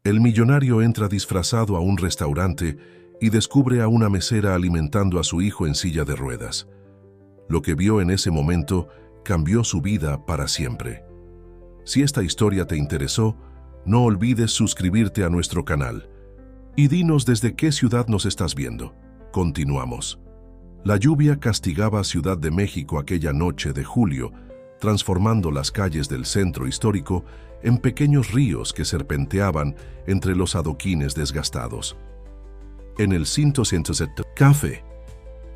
El millonario entra disfrazado a un restaurante y descubre a una mesera alimentando a su hijo en silla de ruedas. Lo que vio en ese momento cambió su vida para siempre. Si esta historia te interesó, no olvides suscribirte a nuestro canal. Y dinos desde qué ciudad nos estás viendo. Continuamos. La lluvia castigaba a Ciudad de México aquella noche de julio, transformando las calles del centro histórico en pequeños ríos que serpenteaban entre los adoquines desgastados. En el 107 café,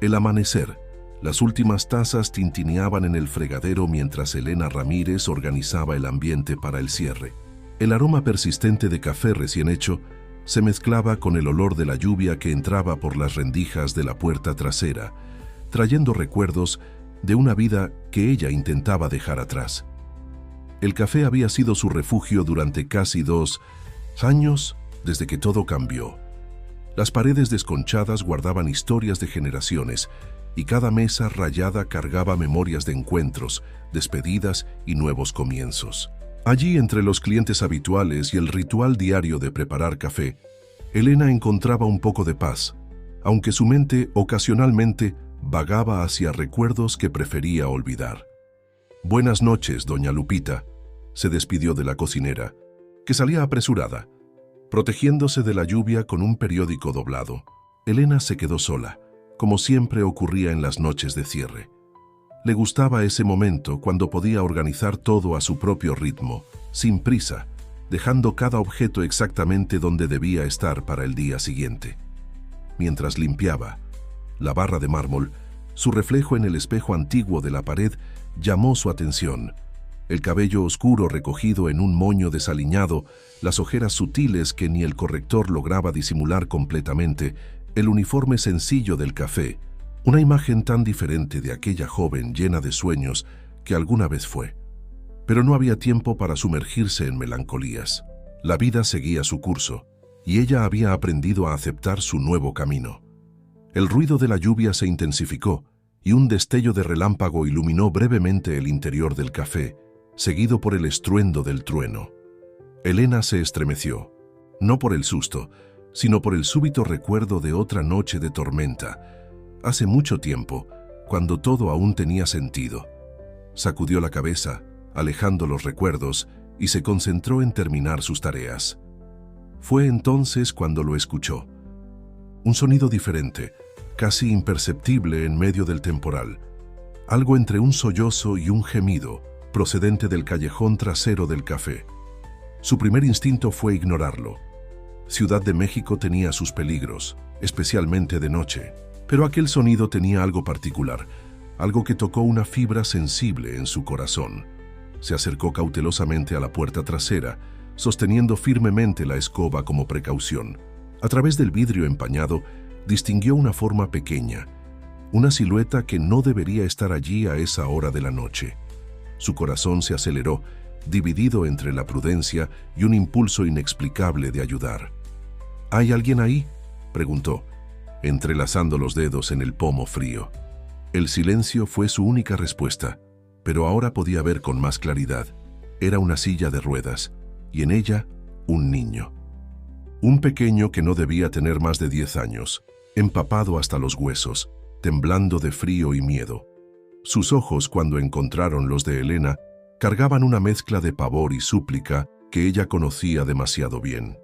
el amanecer, las últimas tazas tintineaban en el fregadero mientras Elena Ramírez organizaba el ambiente para el cierre. El aroma persistente de café recién hecho se mezclaba con el olor de la lluvia que entraba por las rendijas de la puerta trasera, trayendo recuerdos de una vida que ella intentaba dejar atrás. El café había sido su refugio durante casi 2 años desde que todo cambió. Las paredes desconchadas guardaban historias de generaciones y cada mesa rayada cargaba memorias de encuentros, despedidas y nuevos comienzos. Allí, entre los clientes habituales y el ritual diario de preparar café, Elena encontraba un poco de paz, aunque su mente ocasionalmente vagaba hacia recuerdos que prefería olvidar. «Buenas noches, doña Lupita», se despidió de la cocinera, que salía apresurada. Protegiéndose de la lluvia con un periódico doblado, Elena se quedó sola, como siempre ocurría en las noches de cierre. Le gustaba ese momento cuando podía organizar todo a su propio ritmo, sin prisa, dejando cada objeto exactamente donde debía estar para el día siguiente. Mientras limpiaba la barra de mármol, su reflejo en el espejo antiguo de la pared llamó su atención. El cabello oscuro recogido en un moño desaliñado, las ojeras sutiles que ni el corrector lograba disimular completamente, el uniforme sencillo del café, una imagen tan diferente de aquella joven llena de sueños que alguna vez fue. Pero no había tiempo para sumergirse en melancolías. La vida seguía su curso, y ella había aprendido a aceptar su nuevo camino. El ruido de la lluvia se intensificó, y un destello de relámpago iluminó brevemente el interior del café, seguido por el estruendo del trueno. Elena se estremeció, no por el susto, sino por el súbito recuerdo de otra noche de tormenta, hace mucho tiempo, cuando todo aún tenía sentido. Sacudió la cabeza, alejando los recuerdos, y se concentró en terminar sus tareas. Fue entonces cuando lo escuchó. Un sonido diferente, casi imperceptible en medio del temporal. Algo entre un sollozo y un gemido, procedente del callejón trasero del café. Su primer instinto fue ignorarlo. Ciudad de México tenía sus peligros, especialmente de noche. Pero aquel sonido tenía algo particular, algo que tocó una fibra sensible en su corazón. Se acercó cautelosamente a la puerta trasera, sosteniendo firmemente la escoba como precaución. A través del vidrio empañado, distinguió una forma pequeña, una silueta que no debería estar allí a esa hora de la noche. Su corazón se aceleró, dividido entre la prudencia y un impulso inexplicable de ayudar. «¿Hay alguien ahí?», preguntó, entrelazando los dedos en el pomo frío. El silencio fue su única respuesta, pero ahora podía ver con más claridad. Era una silla de ruedas, y en ella un niño. Un pequeño que no debía tener más de 10 años, empapado hasta los huesos, temblando de frío y miedo. Sus ojos, cuando encontraron los de Elena, cargaban una mezcla de pavor y súplica que ella conocía demasiado bien.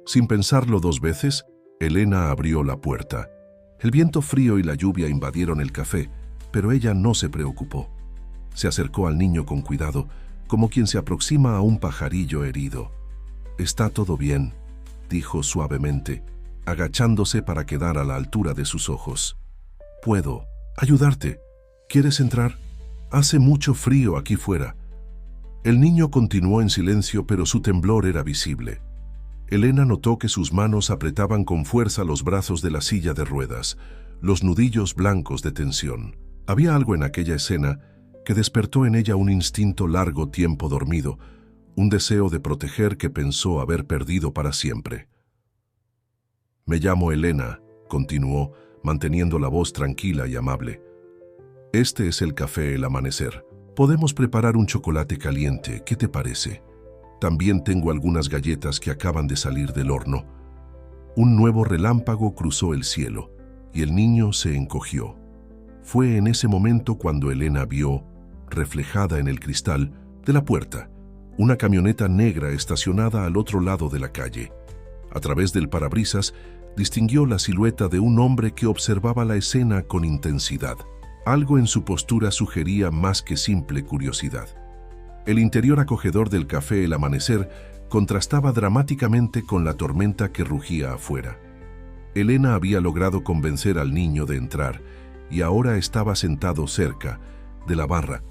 Sin pensarlo 2 veces, Elena abrió la puerta. El viento frío y la lluvia invadieron el café, pero ella no se preocupó. Se acercó al niño con cuidado, como quien se aproxima a un pajarillo herido. «Está todo bien», dijo suavemente, agachándose para quedar a la altura de sus ojos. «¿Puedo ayudarte? ¿Quieres entrar? Hace mucho frío aquí fuera». El niño continuó en silencio, pero su temblor era visible. Elena notó que sus manos apretaban con fuerza los brazos de la silla de ruedas, los nudillos blancos de tensión. Había algo en aquella escena que despertó en ella un instinto largo tiempo dormido, un deseo de proteger que pensó haber perdido para siempre. «Me llamo Elena», continuó, manteniendo la voz tranquila y amable. «Este es el café El Amanecer. Podemos preparar un chocolate caliente, ¿qué te parece? También tengo algunas galletas que acaban de salir del horno. Un nuevo relámpago cruzó el cielo y el niño se encogió. Fue en ese momento cuando Elena vio, reflejada en el cristal de la puerta, una camioneta negra estacionada al otro lado de la calle. A través del parabrisas, distinguió la silueta de un hombre que observaba la escena con intensidad. Algo en su postura sugería más que simple curiosidad. El interior acogedor del café El Amanecer contrastaba dramáticamente con la tormenta que rugía afuera. Elena había logrado convencer al niño de entrar y ahora estaba sentado cerca de la barra,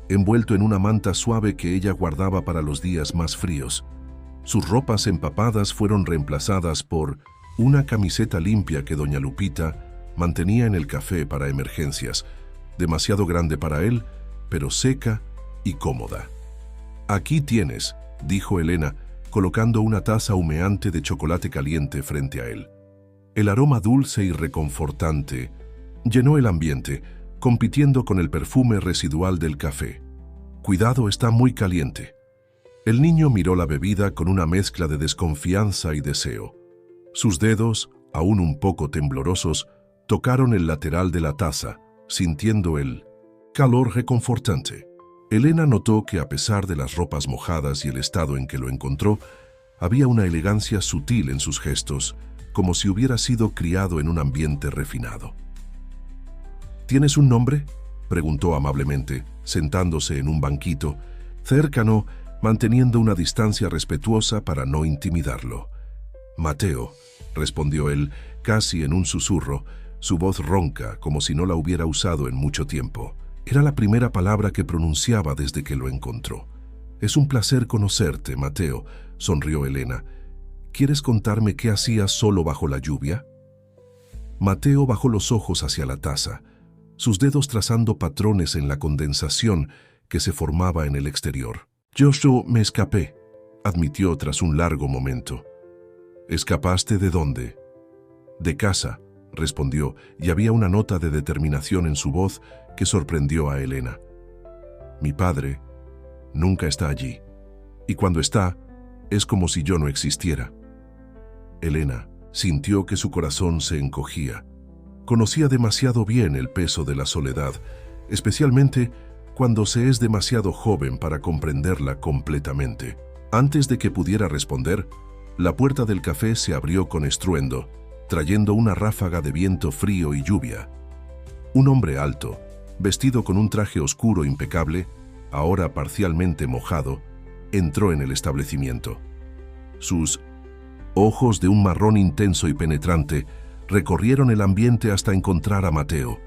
envuelto en una manta suave que ella guardaba para los días más fríos. Sus ropas empapadas fueron reemplazadas por una camiseta limpia que doña Lupita mantenía en el café para emergencias, demasiado grande para él, pero seca y cómoda. «Aquí tienes», dijo Elena, colocando una taza humeante de chocolate caliente frente a él. El aroma dulce y reconfortante llenó el ambiente, compitiendo con el perfume residual del café. «Cuidado, está muy caliente». El niño miró la bebida con una mezcla de desconfianza y deseo. Sus dedos, aún un poco temblorosos, tocaron el lateral de la taza, sintiendo el calor reconfortante. Elena notó que a pesar de las ropas mojadas y el estado en que lo encontró, había una elegancia sutil en sus gestos, como si hubiera sido criado en un ambiente refinado. «¿Tienes un nombre?», preguntó amablemente, sentándose en un banquito, cercano, manteniendo una distancia respetuosa para no intimidarlo. «Mateo», respondió él, casi en un susurro, su voz ronca, como si no la hubiera usado en mucho tiempo. Era la primera palabra que pronunciaba desde que lo encontró. «Es un placer conocerte, Mateo», sonrió Elena. «¿Quieres contarme qué hacías solo bajo la lluvia?». Mateo bajó los ojos hacia la taza, sus dedos trazando patrones en la condensación que se formaba en el exterior. «Yo me escapé», admitió tras un largo momento. «¿Escapaste de dónde?». «De casa», respondió, y había una nota de determinación en su voz que sorprendió a Elena. «Mi padre nunca está allí, y cuando está, es como si yo no existiera». Elena sintió que su corazón se encogía. Conocía demasiado bien el peso de la soledad, especialmente cuando se es demasiado joven para comprenderla completamente. Antes de que pudiera responder, la puerta del café se abrió con estruendo, trayendo una ráfaga de viento frío y lluvia. Un hombre alto, vestido con un traje oscuro impecable, ahora parcialmente mojado, entró en el establecimiento. Sus ojos de un marrón intenso y penetrante recorrieron el ambiente hasta encontrar a Mateo.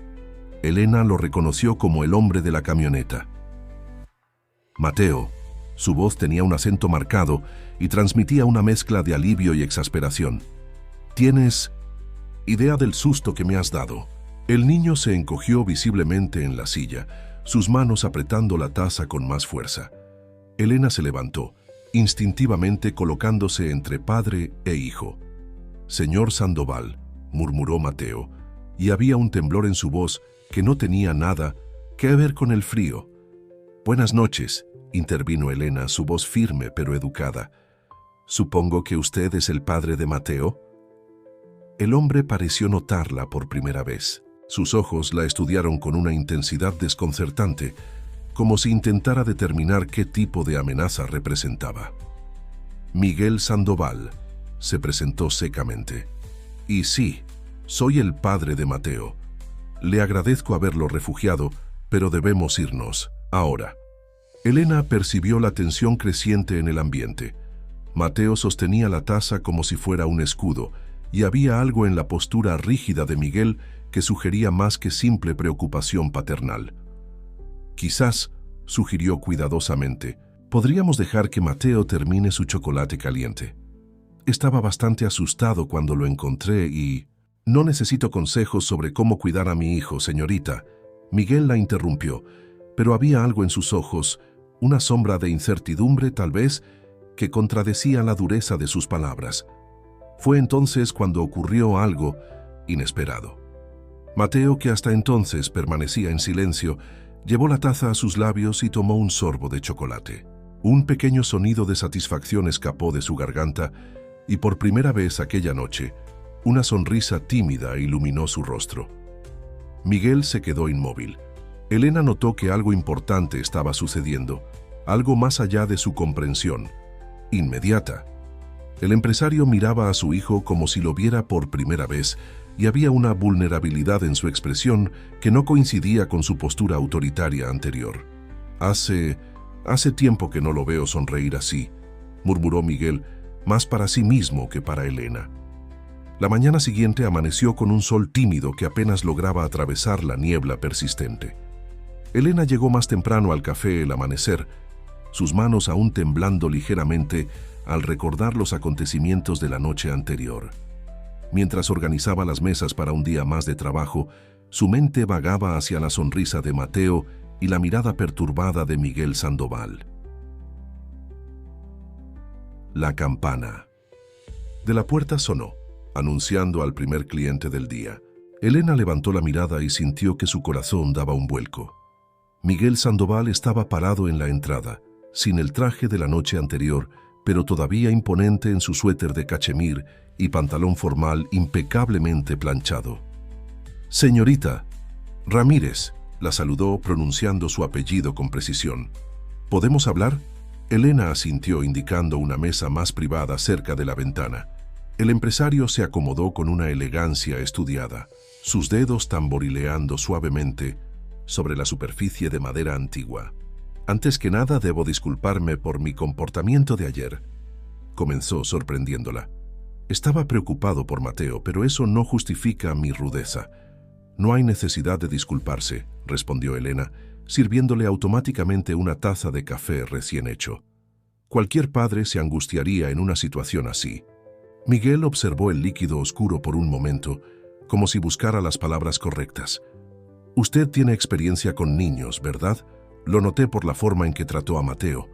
Elena lo reconoció como el hombre de la camioneta. Mateo. Su voz tenía un acento marcado y transmitía una mezcla de alivio y exasperación. «¿Tienes idea del susto que me has dado?». El niño se encogió visiblemente en la silla, sus manos apretando la taza con más fuerza. Elena se levantó, instintivamente colocándose entre padre e hijo. «Señor Sandoval», murmuró Mateo, y había un temblor en su voz que no tenía nada que ver con el frío. «Buenas noches», intervino Elena, su voz firme pero educada. «Supongo que usted es el padre de Mateo». El hombre pareció notarla por primera vez. Sus ojos la estudiaron con una intensidad desconcertante, como si intentara determinar qué tipo de amenaza representaba. «Miguel Sandoval», se presentó secamente. «Y sí, soy el padre de Mateo. Le agradezco haberlo refugiado, pero debemos irnos ahora». Elena percibió la tensión creciente en el ambiente. Mateo sostenía la taza como si fuera un escudo, y había algo en la postura rígida de Miguel que sugería más que simple preocupación paternal. «Quizás», sugirió cuidadosamente, «podríamos dejar que Mateo termine su chocolate caliente. Estaba bastante asustado cuando lo encontré y...». «No necesito consejos sobre cómo cuidar a mi hijo, señorita». Miguel la interrumpió, pero había algo en sus ojos, una sombra de incertidumbre tal vez, que contradecía la dureza de sus palabras. Fue entonces cuando ocurrió algo inesperado. Mateo, que hasta entonces permanecía en silencio, llevó la taza a sus labios y tomó un sorbo de chocolate. Un pequeño sonido de satisfacción escapó de su garganta y por primera vez aquella noche, una sonrisa tímida iluminó su rostro. Miguel se quedó inmóvil. Elena notó que algo importante estaba sucediendo, algo más allá de su comprensión, inmediata. El empresario miraba a su hijo como si lo viera por primera vez y había una vulnerabilidad en su expresión que no coincidía con su postura autoritaria anterior. Hace tiempo que no lo veo sonreír así, murmuró Miguel, más para sí mismo que para Elena. La mañana siguiente amaneció con un sol tímido que apenas lograba atravesar la niebla persistente. Elena llegó más temprano al café el amanecer, sus manos aún temblando ligeramente al recordar los acontecimientos de la noche anterior. Mientras organizaba las mesas para un día más de trabajo, su mente vagaba hacia la sonrisa de Mateo y la mirada perturbada de Miguel Sandoval. La campana de la puerta sonó, anunciando al primer cliente del día. Elena levantó la mirada y sintió que su corazón daba un vuelco. Miguel Sandoval estaba parado en la entrada, sin el traje de la noche anterior, pero todavía imponente en su suéter de cachemir y pantalón formal impecablemente planchado. «Señorita Ramírez», la saludó pronunciando su apellido con precisión. «¿Podemos hablar?». Elena asintió indicando una mesa más privada cerca de la ventana. El empresario se acomodó con una elegancia estudiada, sus dedos tamborileando suavemente sobre la superficie de madera antigua. «Antes que nada, debo disculparme por mi comportamiento de ayer», comenzó sorprendiéndola. «Estaba preocupado por Mateo, pero eso no justifica mi rudeza». «No hay necesidad de disculparse», respondió Elena, sirviéndole automáticamente una taza de café recién hecho. Cualquier padre se angustiaría en una situación así. Miguel observó el líquido oscuro por un momento, como si buscara las palabras correctas. «Usted tiene experiencia con niños, ¿verdad?», lo noté por la forma en que trató a Mateo.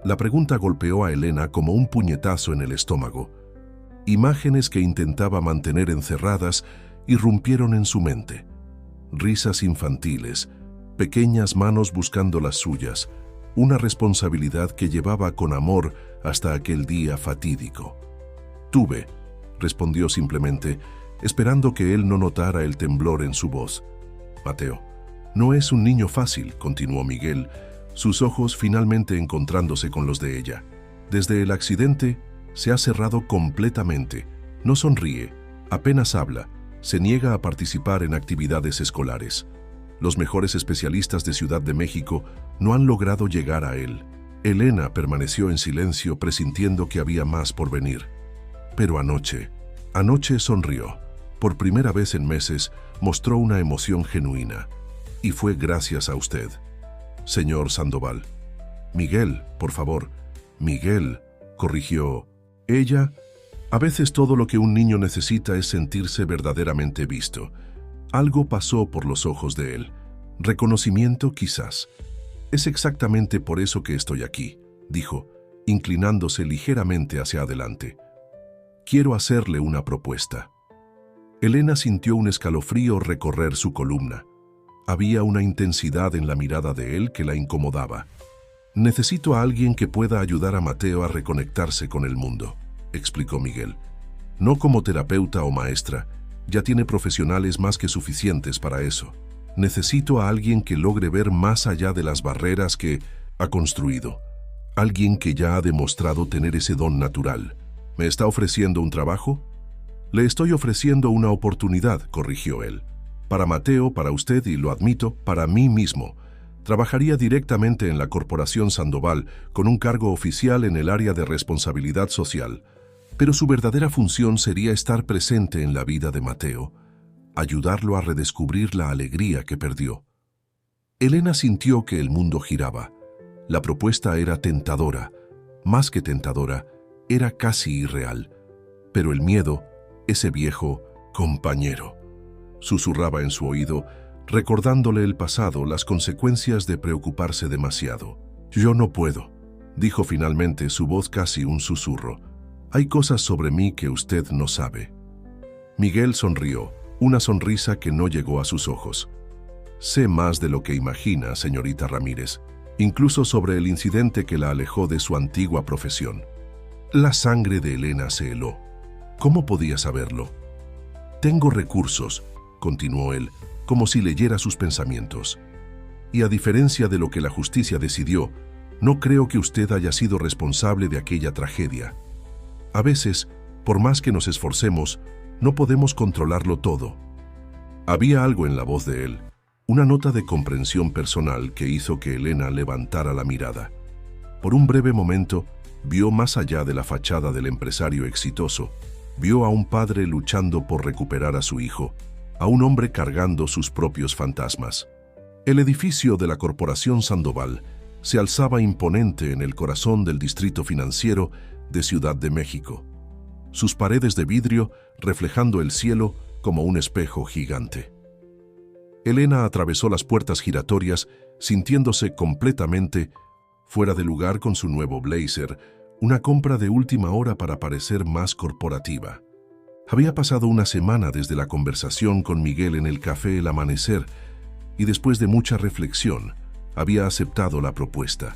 La pregunta golpeó a Elena como un puñetazo en el estómago. Imágenes que intentaba mantener encerradas irrumpieron en su mente. Risas infantiles, pequeñas manos buscando las suyas, una responsabilidad que llevaba con amor hasta aquel día fatídico. «Tuve», respondió simplemente, esperando que él no notara el temblor en su voz. «Mateo no es un niño fácil», continuó Miguel, sus ojos finalmente encontrándose con los de ella. «Desde el accidente se ha cerrado completamente, no sonríe, apenas habla, se niega a participar en actividades escolares. Los mejores especialistas de Ciudad de México no han logrado llegar a él». Elena permaneció en silencio presintiendo que había más por venir. Pero anoche sonrió. Por primera vez en meses mostró una emoción genuina. «Y fue gracias a usted, señor Sandoval». «Miguel, por favor». «Miguel», corrigió ella. A veces todo lo que un niño necesita es sentirse verdaderamente visto. Algo pasó por los ojos de él. Reconocimiento, quizás. «Es exactamente por eso que estoy aquí», dijo, inclinándose ligeramente hacia adelante. «Quiero hacerle una propuesta». Elena sintió un escalofrío recorrer su columna. Había una intensidad en la mirada de él que la incomodaba. «Necesito a alguien que pueda ayudar a Mateo a reconectarse con el mundo», explicó Miguel. «No como terapeuta o maestra, ya tiene profesionales más que suficientes para eso. Necesito a alguien que logre ver más allá de las barreras que ha construido. Alguien que ya ha demostrado tener ese don natural. ¿Me está ofreciendo un trabajo?». «Le estoy ofreciendo una oportunidad», corrigió él. «Para Mateo, para usted y, lo admito, para mí mismo. Trabajaría directamente en la Corporación Sandoval con un cargo oficial en el área de responsabilidad social. Pero su verdadera función sería estar presente en la vida de Mateo, ayudarlo a redescubrir la alegría que perdió». Elena sintió que el mundo giraba. La propuesta era tentadora. Más que tentadora, era casi irreal. Pero el miedo, ese viejo compañero, susurraba en su oído, recordándole el pasado, las consecuencias de preocuparse demasiado. «Yo no puedo», dijo finalmente, su voz casi un susurro. «Hay cosas sobre mí que usted no sabe». Miguel sonrió, una sonrisa que no llegó a sus ojos. «Sé más de lo que imagina, señorita Ramírez. incluso sobre el incidente que la alejó de su antigua profesión. La sangre de Elena se heló. ¿Cómo podía saberlo? Tengo recursos, continuó él, como si leyera sus pensamientos. Y a diferencia de lo que la justicia decidió, no creo que usted haya sido responsable de aquella tragedia. A veces, por más que nos esforcemos, no podemos controlarlo todo. Había algo en la voz de él, una nota de comprensión personal que hizo que Elena levantara la mirada. Por un breve momento, vio más allá de la fachada del empresario exitoso. Vio a un padre luchando por recuperar a su hijo, a un hombre cargando sus propios fantasmas. El edificio de la Corporación Sandoval se alzaba imponente en el corazón del distrito financiero de Ciudad de México, sus paredes de vidrio reflejando el cielo como un espejo gigante. Elena atravesó las puertas giratorias sintiéndose completamente fuera de lugar con su nuevo blazer, una compra de última hora para parecer más corporativa. Había pasado una semana desde la conversación con Miguel en el café El Amanecer y después de mucha reflexión había aceptado la propuesta.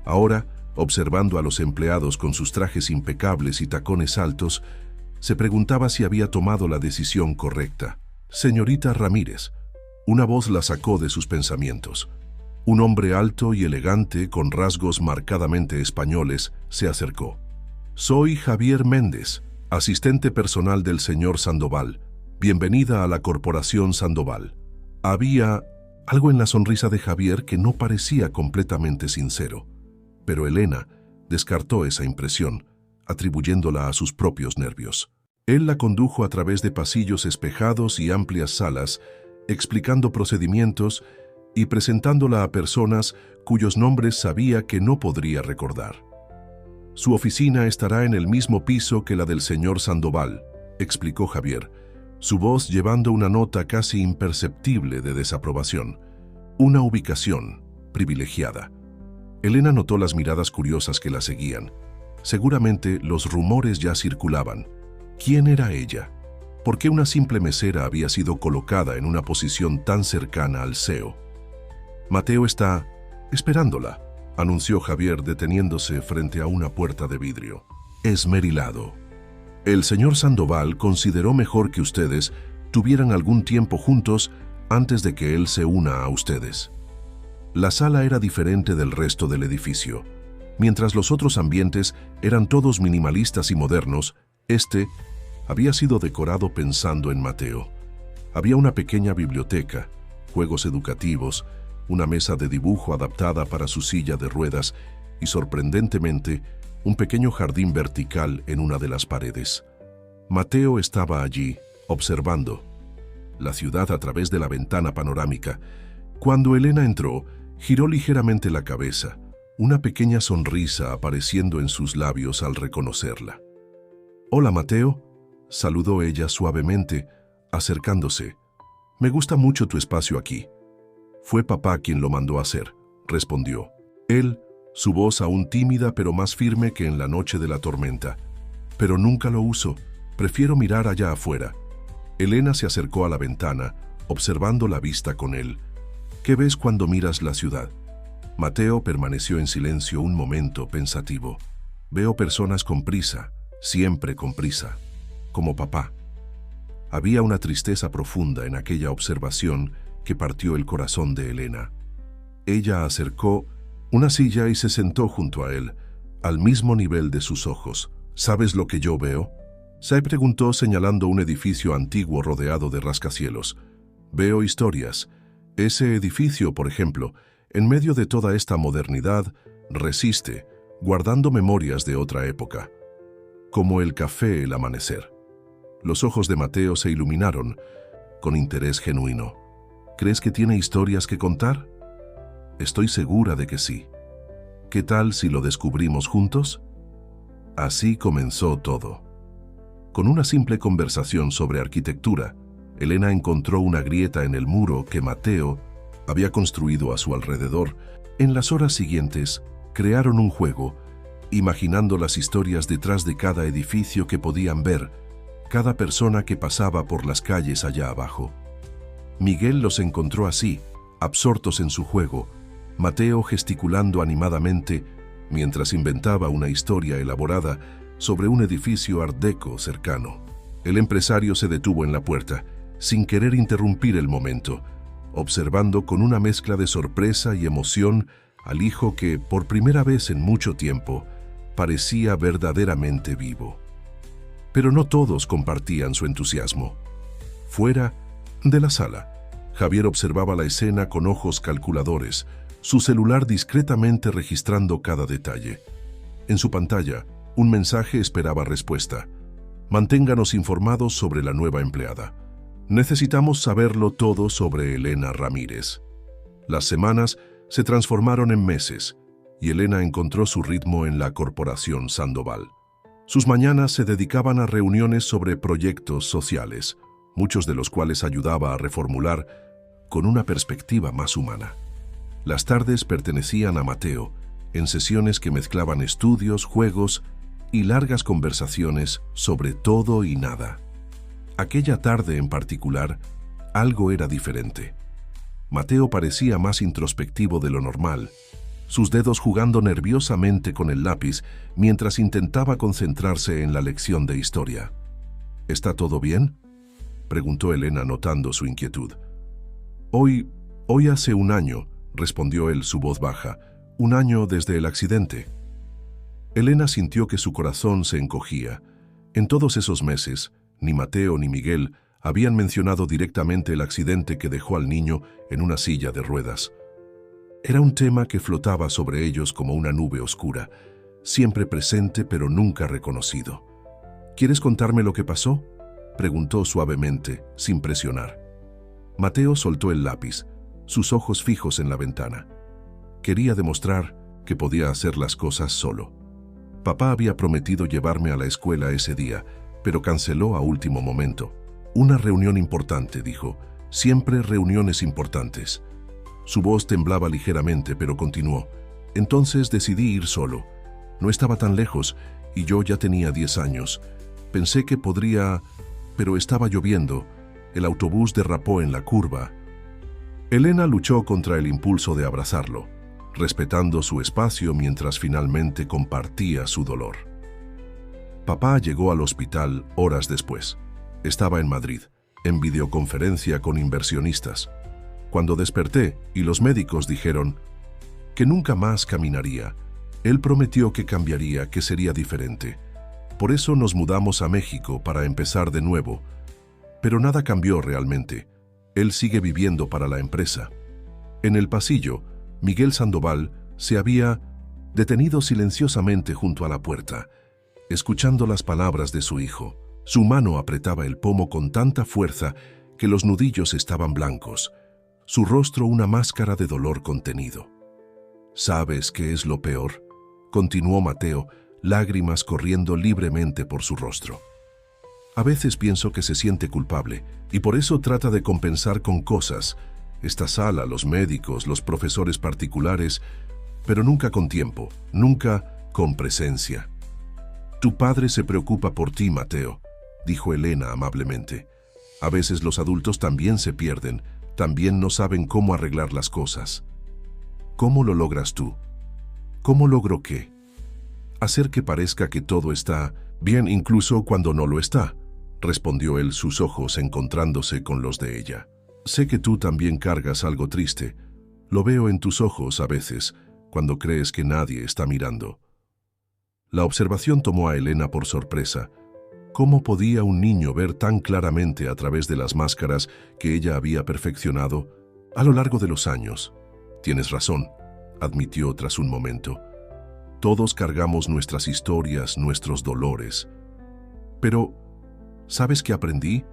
Ahora, observando a los empleados con sus trajes impecables y tacones altos, se preguntaba si había tomado la decisión correcta. «Señorita Ramírez», una voz la sacó de sus pensamientos. Un hombre alto y elegante, con rasgos marcadamente españoles, se acercó. «Soy Javier Méndez, asistente personal del señor Sandoval. Bienvenida a la Corporación Sandoval». Había algo en la sonrisa de Javier que no parecía completamente sincero, pero Elena descartó esa impresión, atribuyéndola a sus propios nervios. Él la condujo a través de pasillos espejados y amplias salas, explicando procedimientos y presentándola a personas cuyos nombres sabía que no podría recordar. «Su oficina estará en el mismo piso que la del señor Sandoval», explicó Javier, su voz llevando una nota casi imperceptible de desaprobación. Una ubicación privilegiada. Elena notó las miradas curiosas que la seguían. Seguramente los rumores ya circulaban. ¿Quién era ella? ¿Por qué una simple mesera había sido colocada en una posición tan cercana al CEO? «Mateo está esperándola», anunció Javier deteniéndose frente a una puerta de vidrio. «Esmerilado. El señor Sandoval consideró mejor que ustedes tuvieran algún tiempo juntos antes de que él se una a ustedes». La sala era diferente del resto del edificio. Mientras los otros ambientes eran todos minimalistas y modernos, este había sido decorado pensando en Mateo. Había una pequeña biblioteca, juegos educativos, una mesa de dibujo adaptada para su silla de ruedas y, sorprendentemente, un pequeño jardín vertical en una de las paredes. Mateo estaba allí, observando la ciudad a través de la ventana panorámica. Cuando Elena entró, giró ligeramente la cabeza, una pequeña sonrisa apareciendo en sus labios al reconocerla. «Hola, Mateo», saludó ella suavemente, acercándose. «Me gusta mucho tu espacio aquí». «Fue papá quien lo mandó a hacer», respondió. Él, su voz aún tímida pero más firme que en la noche de la tormenta. «Pero nunca lo uso, prefiero mirar allá afuera». Elena se acercó a la ventana, observando la vista con él. «¿Qué ves cuando miras la ciudad?» Mateo permaneció en silencio un momento pensativo. «Veo personas con prisa, siempre con prisa, como papá». Había una tristeza profunda en aquella observación que partió el corazón de Elena. Ella acercó una silla y se sentó junto a él, al mismo nivel de sus ojos. «¿Sabes lo que yo veo?», se preguntó señalando un edificio antiguo rodeado de rascacielos. «Veo historias. Ese edificio, por ejemplo, en medio de toda esta modernidad, resiste, guardando memorias de otra época. Como el café El Amanecer». Los ojos de Mateo se iluminaron con interés genuino. «¿Crees que tiene historias que contar?». «Estoy segura de que sí. ¿Qué tal si lo descubrimos juntos?». Así comenzó todo. Con una simple conversación sobre arquitectura, Elena encontró una grieta en el muro que Mateo había construido a su alrededor. En las horas siguientes, crearon un juego, imaginando las historias detrás de cada edificio que podían ver, cada persona que pasaba por las calles allá abajo. Miguel los encontró así, absortos en su juego, Mateo gesticulando animadamente mientras inventaba una historia elaborada sobre un edificio art déco cercano. El empresario se detuvo en la puerta, sin querer interrumpir el momento, observando con una mezcla de sorpresa y emoción al hijo que, por primera vez en mucho tiempo, parecía verdaderamente vivo. Pero no todos compartían su entusiasmo. Fuera de la sala, Javier observaba la escena con ojos calculadores, su celular discretamente registrando cada detalle. En su pantalla, un mensaje esperaba respuesta. Manténganos informados sobre la nueva empleada. Necesitamos saberlo todo sobre Elena Ramírez. Las semanas se transformaron en meses y Elena encontró su ritmo en la Corporación Sandoval. Sus mañanas se dedicaban a reuniones sobre proyectos sociales, muchos de los cuales ayudaba a reformular con una perspectiva más humana. Las tardes pertenecían a Mateo, en sesiones que mezclaban estudios, juegos y largas conversaciones sobre todo y nada. Aquella tarde en particular, algo era diferente. Mateo parecía más introspectivo de lo normal, sus dedos jugando nerviosamente con el lápiz mientras intentaba concentrarse en la lección de historia. ¿Está todo bien?, preguntó Elena notando su inquietud. Hoy hace un año, respondió él, su voz baja, un año desde el accidente. Elena sintió que su corazón se encogía. En todos esos meses, ni Mateo ni Miguel habían mencionado directamente el accidente que dejó al niño en una silla de ruedas. Era un tema que flotaba sobre ellos como una nube oscura, siempre presente pero nunca reconocido. ¿Quieres contarme lo que pasó?, preguntó suavemente, sin presionar. Mateo soltó el lápiz, sus ojos fijos en la ventana. Quería demostrar que podía hacer las cosas solo. Papá había prometido llevarme a la escuela ese día, pero canceló a último momento. Una reunión importante, dijo. Siempre reuniones importantes. Su voz temblaba ligeramente, pero continuó. Entonces decidí ir solo. No estaba tan lejos y yo ya tenía 10 años. Pensé que podría, pero estaba lloviendo. El autobús derrapó en la curva. Elena luchó contra el impulso de abrazarlo, respetando su espacio mientras finalmente compartía su dolor. Papá llegó al hospital horas después. Estaba en Madrid, en videoconferencia con inversionistas. Cuando desperté y los médicos dijeron que nunca más caminaría, él prometió que cambiaría, que sería diferente. Por eso nos mudamos a México para empezar de nuevo. Pero nada cambió realmente. Él sigue viviendo para la empresa. En el pasillo, Miguel Sandoval se había detenido silenciosamente junto a la puerta, escuchando las palabras de su hijo. Su mano apretaba el pomo con tanta fuerza que los nudillos estaban blancos, su rostro una máscara de dolor contenido. ¿Sabes qué es lo peor?, continuó Mateo, lágrimas corriendo libremente por su rostro. A veces pienso que se siente culpable y por eso trata de compensar con cosas, esta sala, los médicos, los profesores particulares, pero nunca con tiempo, nunca con presencia. Tu padre se preocupa por ti, Mateo, dijo Elena amablemente. A veces los adultos también se pierden, también no saben cómo arreglar las cosas. ¿Cómo lo logras tú? ¿Cómo logro qué? Hacer que parezca que todo está bien incluso cuando no lo está, respondió él, sus ojos encontrándose con los de ella. Sé que tú también cargas algo triste. Lo veo en tus ojos a veces, cuando crees que nadie está mirando. La observación tomó a Elena por sorpresa. ¿Cómo podía un niño ver tan claramente a través de las máscaras que ella había perfeccionado a lo largo de los años? Tienes razón, admitió tras un momento. Todos cargamos nuestras historias, nuestros dolores. Pero, ¿sabes qué aprendí?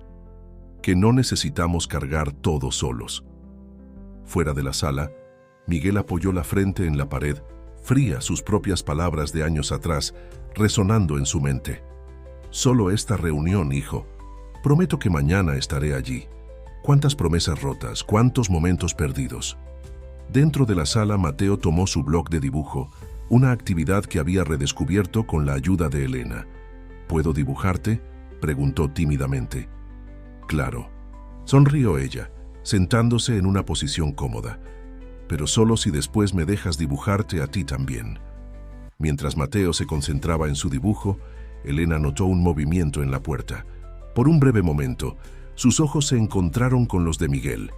Que no necesitamos cargar todo solos. Fuera de la sala, Miguel apoyó la frente en la pared, fría, sus propias palabras de años atrás, resonando en su mente. Solo esta reunión, hijo. Prometo que mañana estaré allí. Cuántas promesas rotas, cuántos momentos perdidos. Dentro de la sala, Mateo tomó su bloc de dibujo, una actividad que había redescubierto con la ayuda de Elena. ¿Puedo dibujarte?, preguntó tímidamente. Claro. Sonrió ella, sentándose en una posición cómoda. pero solo si después me dejas dibujarte a ti también. Mientras Mateo se concentraba en su dibujo, Elena notó un movimiento en la puerta. Por un breve momento, sus ojos se encontraron con los de Miguel,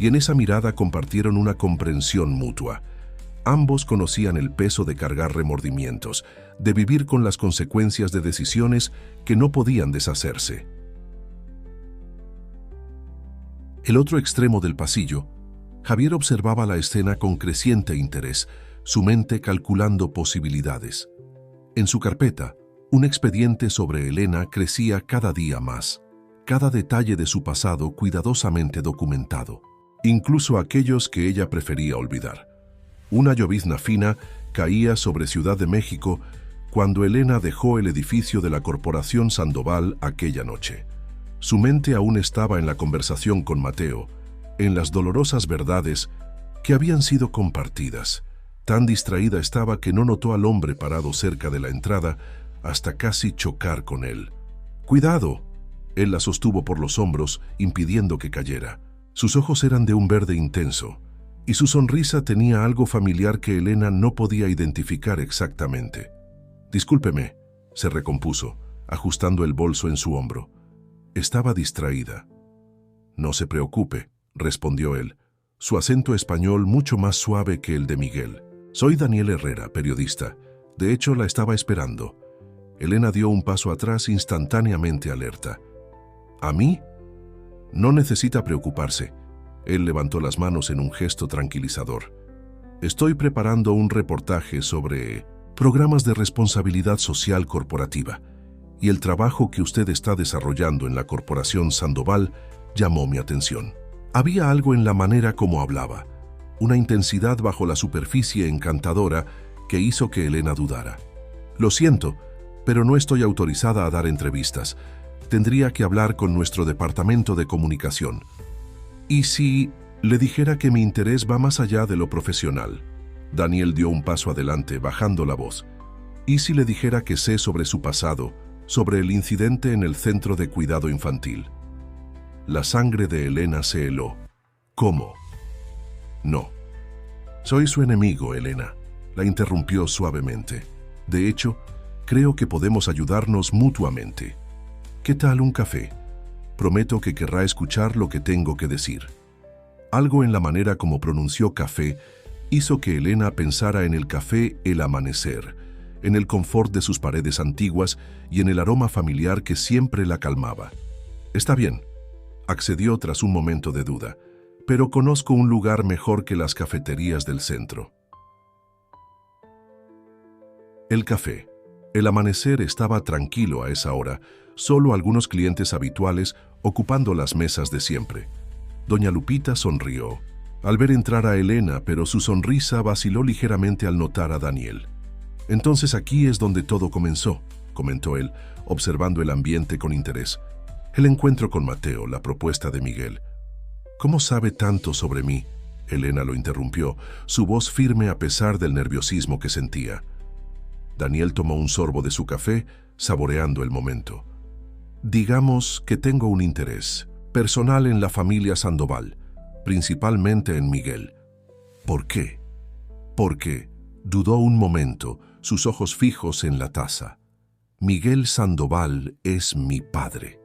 y en esa mirada compartieron una comprensión mutua. Ambos conocían el peso de cargar remordimientos, de vivir con las consecuencias de decisiones que no podían deshacerse. El otro extremo del pasillo, Javier observaba la escena con creciente interés, su mente calculando posibilidades. En su carpeta, un expediente sobre Elena crecía cada día más, cada detalle de su pasado cuidadosamente documentado, incluso aquellos que ella prefería olvidar. Una llovizna fina caía sobre Ciudad de México cuando Elena dejó el edificio de la Corporación Sandoval aquella noche. Su mente aún estaba en la conversación con Mateo, en las dolorosas verdades que habían sido compartidas. Tan distraída estaba que no notó al hombre parado cerca de la entrada hasta casi chocar con él. ¡Cuidado! Él la sostuvo por los hombros, impidiendo que cayera. Sus ojos eran de un verde intenso, y su sonrisa tenía algo familiar que Elena no podía identificar exactamente. «Discúlpeme», se recompuso, ajustando el bolso en su hombro. Estaba distraída. «No se preocupe», respondió él, su acento español mucho más suave que el de Miguel. «Soy Daniel Herrera, periodista. De hecho, la estaba esperando». Elena dio un paso atrás instantáneamente alerta. «¿A mí?» «No necesita preocuparse». Él levantó las manos en un gesto tranquilizador. «Estoy preparando un reportaje sobre programas de responsabilidad social corporativa, y el trabajo que usted está desarrollando en la Corporación Sandoval llamó mi atención». Había algo en la manera como hablaba, una intensidad bajo la superficie encantadora que hizo que Elena dudara. «Lo siento, pero no estoy autorizada a dar entrevistas. Tendría que hablar con nuestro departamento de comunicación». «¿Y si le dijera que mi interés va más allá de lo profesional?» Daniel dio un paso adelante, bajando la voz. «¿Y si le dijera que sé sobre su pasado, sobre el incidente en el centro de cuidado infantil?» La sangre de Elena se heló. «¿Cómo?» «No. Soy su enemigo, Elena», la interrumpió suavemente. «De hecho, creo que podemos ayudarnos mutuamente. ¿Qué tal un café? Prometo que querrá escuchar lo que tengo que decir». Algo en la manera como pronunció café hizo que Elena pensara en el café El Amanecer, en el confort de sus paredes antiguas y en el aroma familiar que siempre la calmaba. «Está bien», accedió tras un momento de duda, «pero conozco un lugar mejor que las cafeterías del centro». El café El Amanecer estaba tranquilo a esa hora, solo algunos clientes habituales ocupando las mesas de siempre. Doña Lupita sonrió al ver entrar a Elena, pero su sonrisa vaciló ligeramente al notar a Daniel. «Entonces aquí es donde todo comenzó», comentó él, observando el ambiente con interés. «El encuentro con Mateo, la propuesta de Miguel». «¿Cómo sabe tanto sobre mí?», Elena lo interrumpió, su voz firme a pesar del nerviosismo que sentía. Daniel tomó un sorbo de su café, saboreando el momento. «Digamos que tengo un interés personal en la familia Sandoval, principalmente en Miguel». «¿Por qué?» «Porque», dudó un momento, sus ojos fijos en la taza. «Miguel Sandoval es mi padre».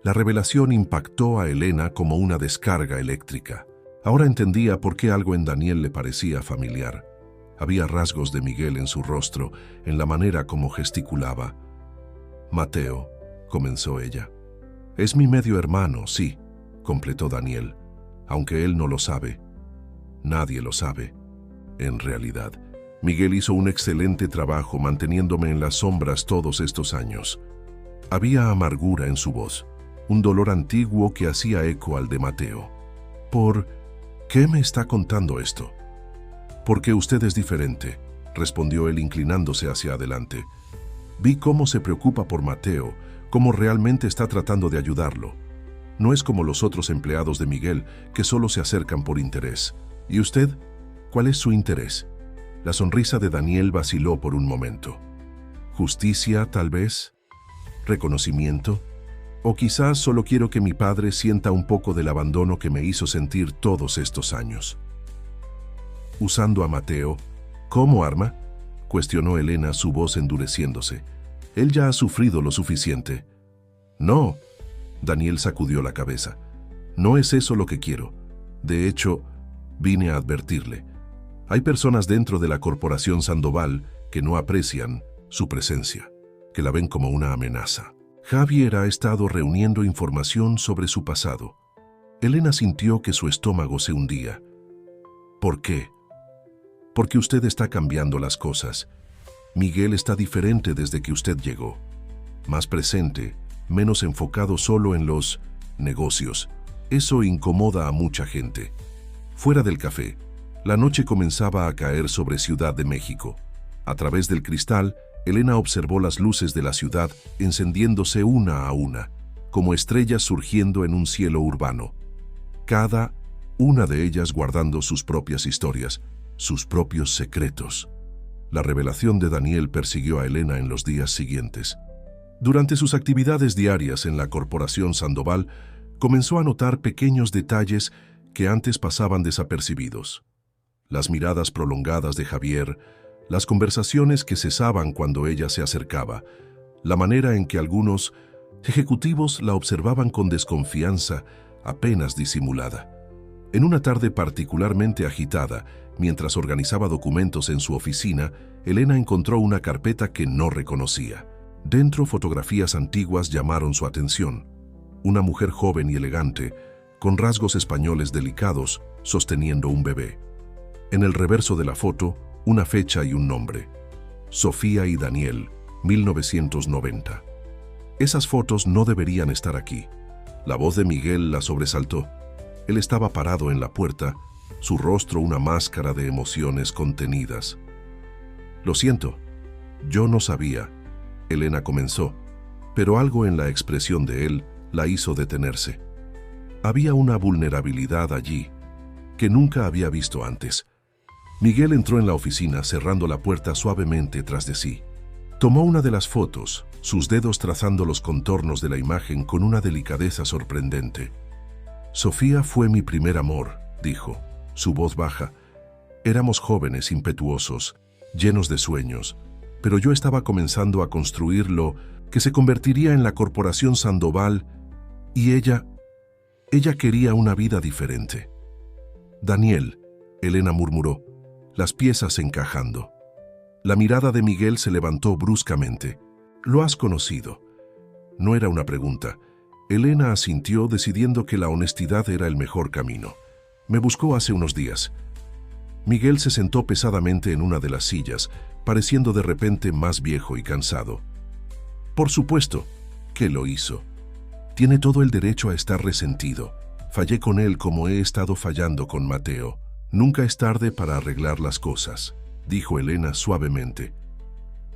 La revelación impactó a Elena como una descarga eléctrica. Ahora entendía por qué algo en Daniel le parecía familiar. Había rasgos de Miguel en su rostro, en la manera como gesticulaba. «Mateo», comenzó ella. «Es mi medio hermano, sí», completó Daniel, «aunque él no lo sabe. Nadie lo sabe. En realidad, Miguel hizo un excelente trabajo manteniéndome en las sombras todos estos años». Había amargura en su voz, un dolor antiguo que hacía eco al de Mateo. «¿Por qué me está contando esto?» «Porque usted es diferente», respondió él inclinándose hacia adelante. «Vi cómo se preocupa por Mateo, cómo realmente está tratando de ayudarlo. No es como los otros empleados de Miguel, que solo se acercan por interés. ¿Y usted? ¿Cuál es su interés?» La sonrisa de Daniel vaciló por un momento. «¿Justicia, tal vez? ¿Reconocimiento? O quizás solo quiero que mi padre sienta un poco del abandono que me hizo sentir todos estos años». usando a Mateo. ¿Cómo arma?, cuestionó Elena, su voz endureciéndose. Él ya ha sufrido lo suficiente. No, Daniel sacudió la cabeza. No es eso lo que quiero. De hecho, vine a advertirle. Hay personas dentro de la Corporación Sandoval que no aprecian su presencia, que la ven como una amenaza. Javier ha estado reuniendo información sobre su pasado. Elena sintió que su estómago se hundía. ¿Por qué? Porque usted está cambiando las cosas. Miguel está diferente desde que usted llegó. Más presente, menos enfocado solo en los negocios. Eso incomoda a mucha gente. Fuera del café, la noche comenzaba a caer sobre Ciudad de México. A través del cristal, Elena observó las luces de la ciudad encendiéndose una a una, como estrellas surgiendo en un cielo urbano. Cada una de ellas guardando sus propias historias, sus propios secretos. La revelación de Daniel persiguió a Elena en los días siguientes. Durante sus actividades diarias en la Corporación Sandoval, comenzó a notar pequeños detalles que antes pasaban desapercibidos. Las miradas prolongadas de Javier, las conversaciones que cesaban cuando ella se acercaba, la manera en que algunos ejecutivos la observaban con desconfianza apenas disimulada. En una tarde particularmente agitada, mientras organizaba documentos en su oficina, Elena encontró una carpeta que no reconocía. Dentro, fotografías antiguas llamaron su atención. Una mujer joven y elegante, con rasgos españoles delicados, sosteniendo un bebé. En el reverso de la foto, una fecha y un nombre. Sofía y Daniel, 1990. Esas fotos no deberían estar aquí. La voz de Miguel la sobresaltó. Él estaba parado en la puerta, su rostro una máscara de emociones contenidas. Lo siento, yo no sabía, Elena comenzó, pero algo en la expresión de él la hizo detenerse. Había una vulnerabilidad allí que nunca había visto antes. Miguel entró en la oficina cerrando la puerta suavemente tras de sí. Tomó una de las fotos, sus dedos trazando los contornos de la imagen con una delicadeza sorprendente. Sofía fue mi primer amor, dijo, su voz baja. Éramos jóvenes, impetuosos, llenos de sueños, pero yo estaba comenzando a construir lo que se convertiría en la Corporación Sandoval y ella quería una vida diferente. Daniel, Elena murmuró, las piezas encajando. La mirada de Miguel se levantó bruscamente. ¿Lo has conocido? No era una pregunta. Elena asintió, decidiendo que la honestidad era el mejor camino. Me buscó hace unos días. Miguel se sentó pesadamente en una de las sillas, pareciendo de repente más viejo y cansado. Por supuesto que lo hizo. Tiene todo el derecho a estar resentido. Fallé con él como he estado fallando con Mateo. Nunca es tarde para arreglar las cosas, dijo Elena suavemente.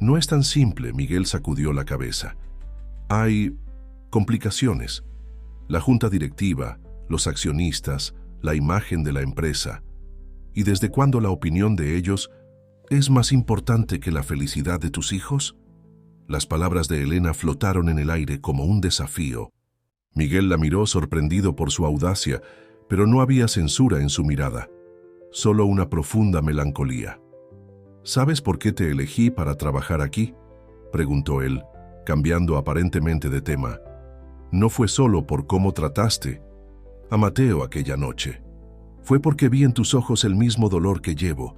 No es tan simple, Miguel sacudió la cabeza. Hay complicaciones. La junta directiva, los accionistas, la imagen de la empresa. ¿Y desde cuándo la opinión de ellos es más importante que la felicidad de tus hijos? Las palabras de Elena flotaron en el aire como un desafío. Miguel la miró sorprendido por su audacia, pero no había censura en su mirada, solo una profunda melancolía. ¿Sabes por qué te elegí para trabajar aquí?, preguntó él, cambiando aparentemente de tema. No fue solo por cómo trataste a Mateo aquella noche. Fue porque vi en tus ojos el mismo dolor que llevo,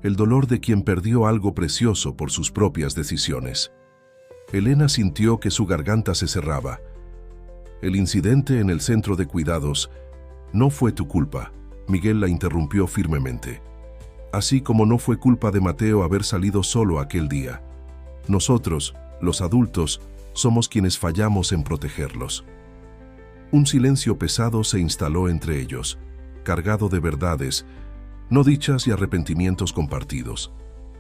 el dolor de quien perdió algo precioso por sus propias decisiones. Elena sintió que su garganta se cerraba. El incidente en el centro de cuidados no fue tu culpa, Miguel la interrumpió firmemente. Así como no fue culpa de Mateo haber salido solo aquel día. Nosotros, los adultos, somos quienes fallamos en protegerlos. Un silencio pesado se instaló entre ellos, cargado de verdades, no dichas y arrepentimientos compartidos.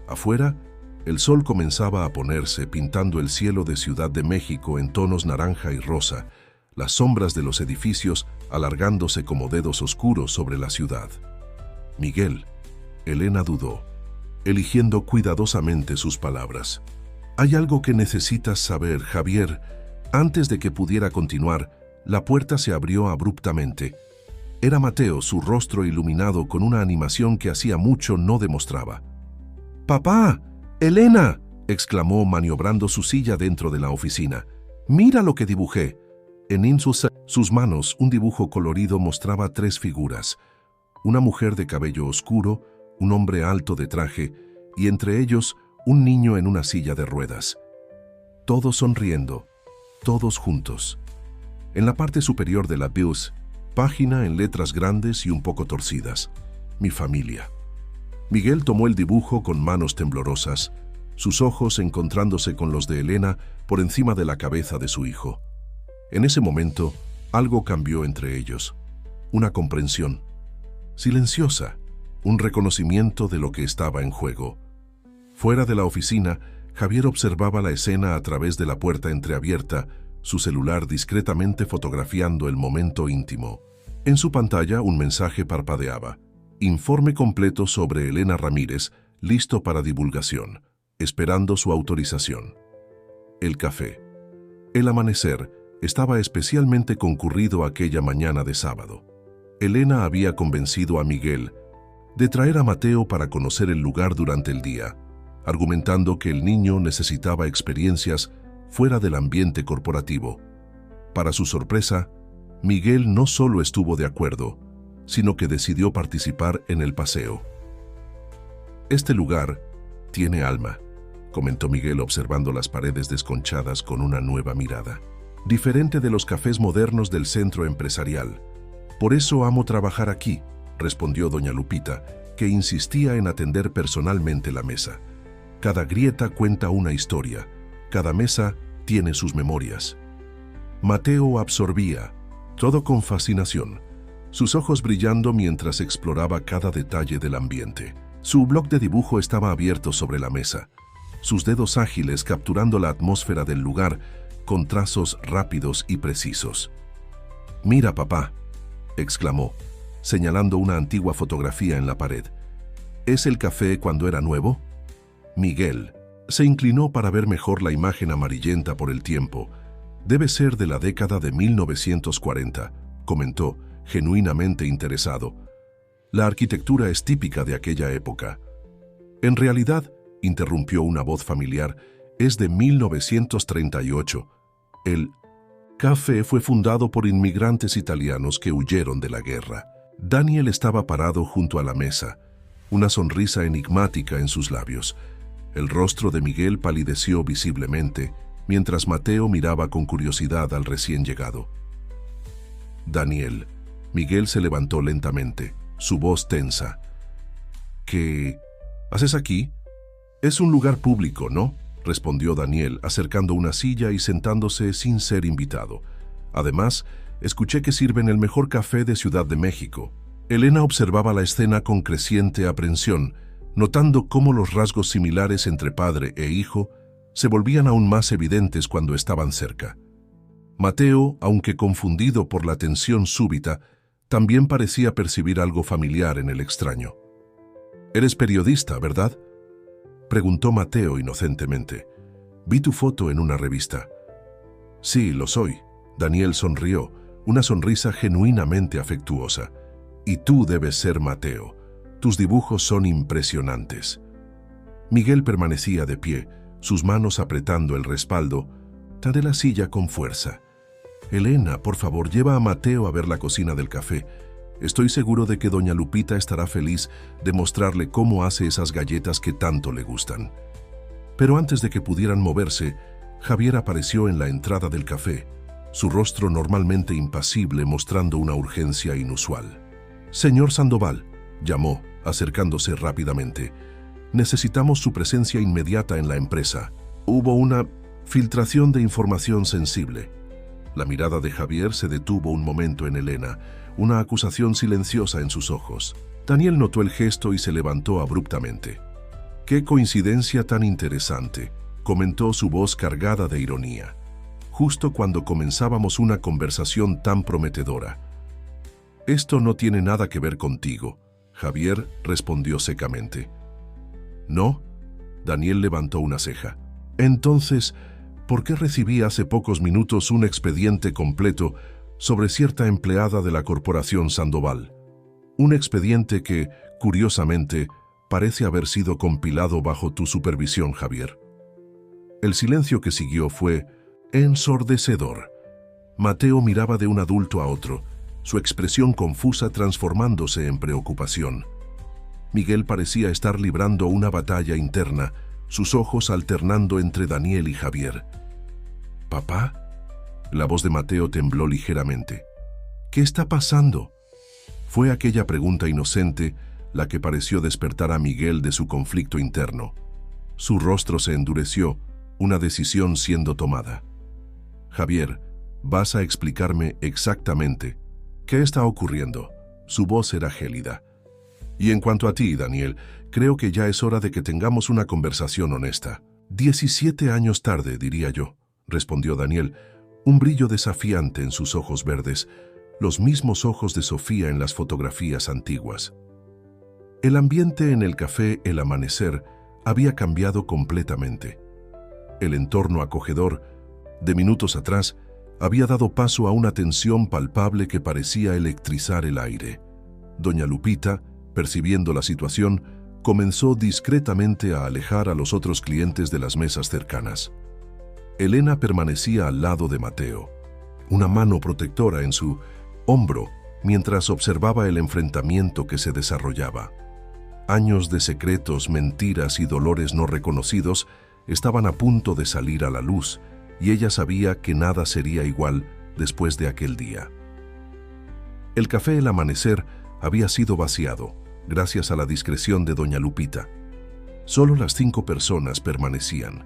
Afuera, el sol comenzaba a ponerse, pintando el cielo de Ciudad de México en tonos naranja y rosa, las sombras de los edificios alargándose como dedos oscuros sobre la ciudad. Miguel, Elena dudó, eligiendo cuidadosamente sus palabras. Hay algo que necesitas saber, Javier. Antes de que pudiera continuar, la puerta se abrió abruptamente. Era Mateo, su rostro iluminado con una animación que hacía mucho no demostraba. «¡Papá! ¡Elena!», exclamó maniobrando su silla dentro de la oficina. «¡Mira lo que dibujé!». En sus manos, un dibujo colorido mostraba 3 figuras. Una mujer de cabello oscuro, un hombre alto de traje, y entre ellos, un niño en una silla de ruedas. Todos sonriendo, todos juntos. En la parte superior de la bios, página en letras grandes y un poco torcidas. Mi familia. Miguel tomó el dibujo con manos temblorosas, sus ojos encontrándose con los de Elena por encima de la cabeza de su hijo. En ese momento, algo cambió entre ellos. Una comprensión. Silenciosa, un reconocimiento de lo que estaba en juego. Fuera de la oficina, Javier observaba la escena a través de la puerta entreabierta, su celular discretamente fotografiando el momento íntimo. En su pantalla un mensaje parpadeaba. Informe completo sobre Elena Ramírez, listo para divulgación, esperando su autorización. El café. El amanecer estaba especialmente concurrido aquella mañana de sábado. Elena había convencido a Miguel de traer a Mateo para conocer el lugar durante el día, argumentando que el niño necesitaba experiencias fuera del ambiente corporativo. Para su sorpresa, Miguel no solo estuvo de acuerdo, sino que decidió participar en el paseo. «Este lugar tiene alma», comentó Miguel observando las paredes desconchadas con una nueva mirada. «Diferente de los cafés modernos del centro empresarial. Por eso amo trabajar aquí», respondió doña Lupita, que insistía en atender personalmente la mesa. «Cada grieta cuenta una historia, cada mesa tiene sus memorias». Mateo absorbía, todo con fascinación, sus ojos brillando mientras exploraba cada detalle del ambiente. Su bloc de dibujo estaba abierto sobre la mesa, sus dedos ágiles capturando la atmósfera del lugar con trazos rápidos y precisos. «Mira, papá», exclamó, señalando una antigua fotografía en la pared. «¿Es el café cuando era nuevo?». Miguel se inclinó para ver mejor la imagen amarillenta por el tiempo. «Debe ser de la década de 1940», comentó, genuinamente interesado. «La arquitectura es típica de aquella época». «En realidad», interrumpió una voz familiar, «es de 1938. El café fue fundado por inmigrantes italianos que huyeron de la guerra». Daniel estaba parado junto a la mesa, una sonrisa enigmática en sus labios. El rostro de Miguel palideció visiblemente, mientras Mateo miraba con curiosidad al recién llegado. «Daniel». Miguel se levantó lentamente, su voz tensa. «¿Qué haces aquí?». «Es un lugar público, ¿no?», respondió Daniel, acercando una silla y sentándose sin ser invitado. «Además, escuché que sirven el mejor café de Ciudad de México». Elena observaba la escena con creciente aprensión, notando cómo los rasgos similares entre padre e hijo se volvían aún más evidentes cuando estaban cerca. Mateo, aunque confundido por la tensión súbita, también parecía percibir algo familiar en el extraño. «Eres periodista, ¿verdad?», preguntó Mateo inocentemente. «Vi tu foto en una revista». «Sí, lo soy». Daniel sonrió, una sonrisa genuinamente afectuosa. «Y tú debes ser Mateo. Tus dibujos son impresionantes». Miguel permanecía de pie, sus manos apretando el respaldo de la silla con fuerza. «Elena, por favor, lleva a Mateo a ver la cocina del café. Estoy seguro de que doña Lupita estará feliz de mostrarle cómo hace esas galletas que tanto le gustan». Pero antes de que pudieran moverse, Javier apareció en la entrada del café, su rostro normalmente impasible mostrando una urgencia inusual. «Señor Sandoval», llamó, acercándose rápidamente. «Necesitamos su presencia inmediata en la empresa. Hubo una filtración de información sensible». La mirada de Javier se detuvo un momento en Elena, una acusación silenciosa en sus ojos. Daniel notó el gesto y se levantó abruptamente. «Qué coincidencia tan interesante», comentó su voz cargada de ironía, justo cuando comenzábamos una conversación tan prometedora. «Esto no tiene nada que ver contigo», Javier respondió secamente. «¿No?». Daniel levantó una ceja. «Entonces, ¿por qué recibí hace pocos minutos un expediente completo sobre cierta empleada de la Corporación Sandoval. Un expediente que, curiosamente, parece haber sido compilado bajo tu supervisión, Javier. El silencio que siguió fue ensordecedor. Mateo miraba de un adulto a otro, su expresión confusa transformándose en preocupación. Miguel parecía estar librando una batalla interna, sus ojos alternando entre Daniel y Javier. ¿Papá? La voz de Mateo tembló ligeramente. ¿Qué está pasando? Fue aquella pregunta inocente la que pareció despertar a Miguel de su conflicto interno. Su rostro se endureció, una decisión siendo tomada. Javier, vas a explicarme exactamente qué está ocurriendo. Su voz era gélida. Y en cuanto a ti, Daniel, creo que ya es hora de que tengamos una conversación honesta. 17 años tarde, diría yo, respondió Daniel, un brillo desafiante en sus ojos verdes, los mismos ojos de Sofía en las fotografías antiguas. El ambiente en el café El Amanecer había cambiado completamente. El entorno acogedor, de minutos atrás, había dado paso a una tensión palpable que parecía electrizar el aire. Doña Lupita, percibiendo la situación, comenzó discretamente a alejar a los otros clientes de las mesas cercanas. Elena permanecía al lado de Mateo, una mano protectora en su hombro, mientras observaba el enfrentamiento que se desarrollaba. Años de secretos, mentiras y dolores no reconocidos estaban a punto de salir a la luz, y ella sabía que nada sería igual después de aquel día. El café El Amanecer había sido vaciado, gracias a la discreción de doña Lupita. Solo las 5 personas permanecían: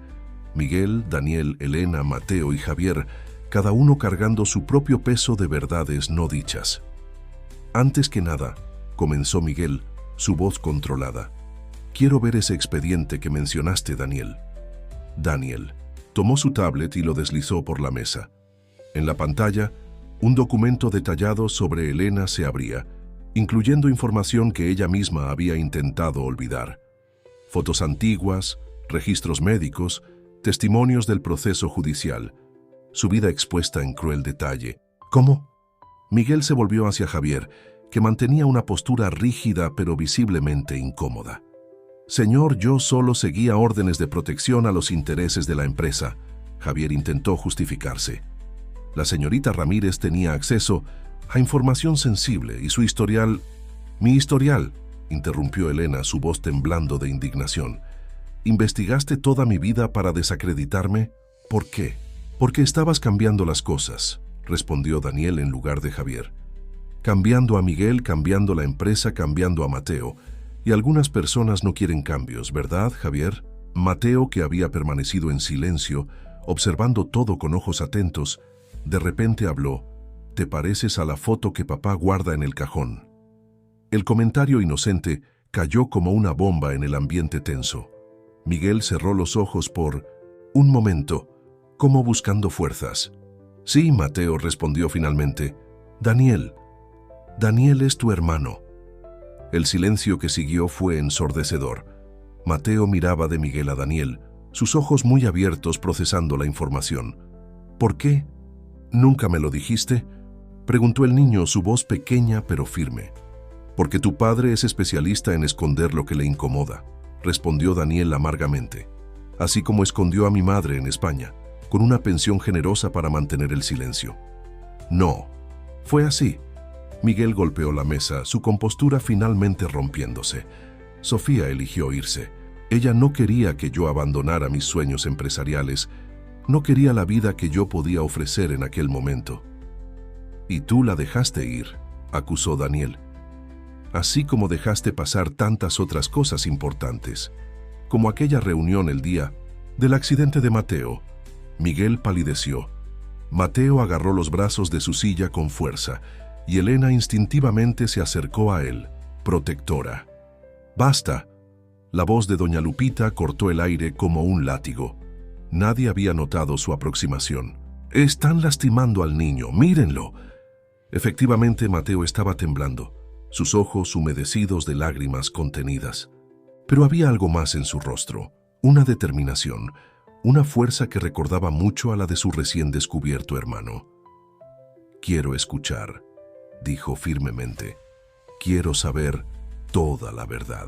Miguel, Daniel, Elena, Mateo y Javier, cada uno cargando su propio peso de verdades no dichas. Antes que nada, comenzó Miguel, su voz controlada. Quiero ver ese expediente que mencionaste, Daniel. Daniel tomó su tablet y lo deslizó por la mesa. En la pantalla, un documento detallado sobre Elena se abría, incluyendo información que ella misma había intentado olvidar. Fotos antiguas, registros médicos, testimonios del proceso judicial, su vida expuesta en cruel detalle. ¿Cómo? Miguel se volvió hacia Javier, que mantenía una postura rígida pero visiblemente incómoda. Señor, yo solo seguía órdenes de protección a los intereses de la empresa. Javier intentó justificarse. La señorita Ramírez tenía acceso a información sensible y su historial... Mi historial, interrumpió Elena, su voz temblando de indignación. ¿Investigaste toda mi vida para desacreditarme? ¿Por qué? Porque estabas cambiando las cosas, respondió Daniel en lugar de Javier. Cambiando a Miguel, cambiando la empresa, cambiando a Mateo. Y algunas personas no quieren cambios, ¿verdad, Javier? Mateo, que había permanecido en silencio, observando todo con ojos atentos, de repente habló. Te pareces a la foto que papá guarda en el cajón. El comentario inocente cayó como una bomba en el ambiente tenso. Miguel cerró los ojos por un momento, como buscando fuerzas. Sí, Mateo respondió finalmente. Daniel es tu hermano. El silencio que siguió fue ensordecedor. Mateo miraba de Miguel a Daniel, sus ojos muy abiertos procesando la información. ¿Por qué? ¿Nunca me lo dijiste?, preguntó el niño, su voz pequeña pero firme. Porque tu padre es especialista en esconder lo que le incomoda, respondió Daniel amargamente, así como escondió a mi madre en España, con una pensión generosa para mantener el silencio. No, fue así. Miguel golpeó la mesa, su compostura finalmente rompiéndose. Sofía eligió irse. Ella no quería que yo abandonara mis sueños empresariales, no quería la vida que yo podía ofrecer en aquel momento. Y tú la dejaste ir, acusó Daniel. Así como dejaste pasar tantas otras cosas importantes, como aquella reunión el día del accidente de Mateo. Miguel palideció. Mateo agarró los brazos de su silla con fuerza, y Elena instintivamente se acercó a él, protectora. ¡Basta! La voz de doña Lupita cortó el aire como un látigo. Nadie había notado su aproximación. Están lastimando al niño, mírenlo. Efectivamente, Mateo estaba temblando, sus ojos humedecidos de lágrimas contenidas. Pero había algo más en su rostro, una determinación, una fuerza que recordaba mucho a la de su recién descubierto hermano. Quiero escuchar, dijo firmemente. Quiero saber toda la verdad.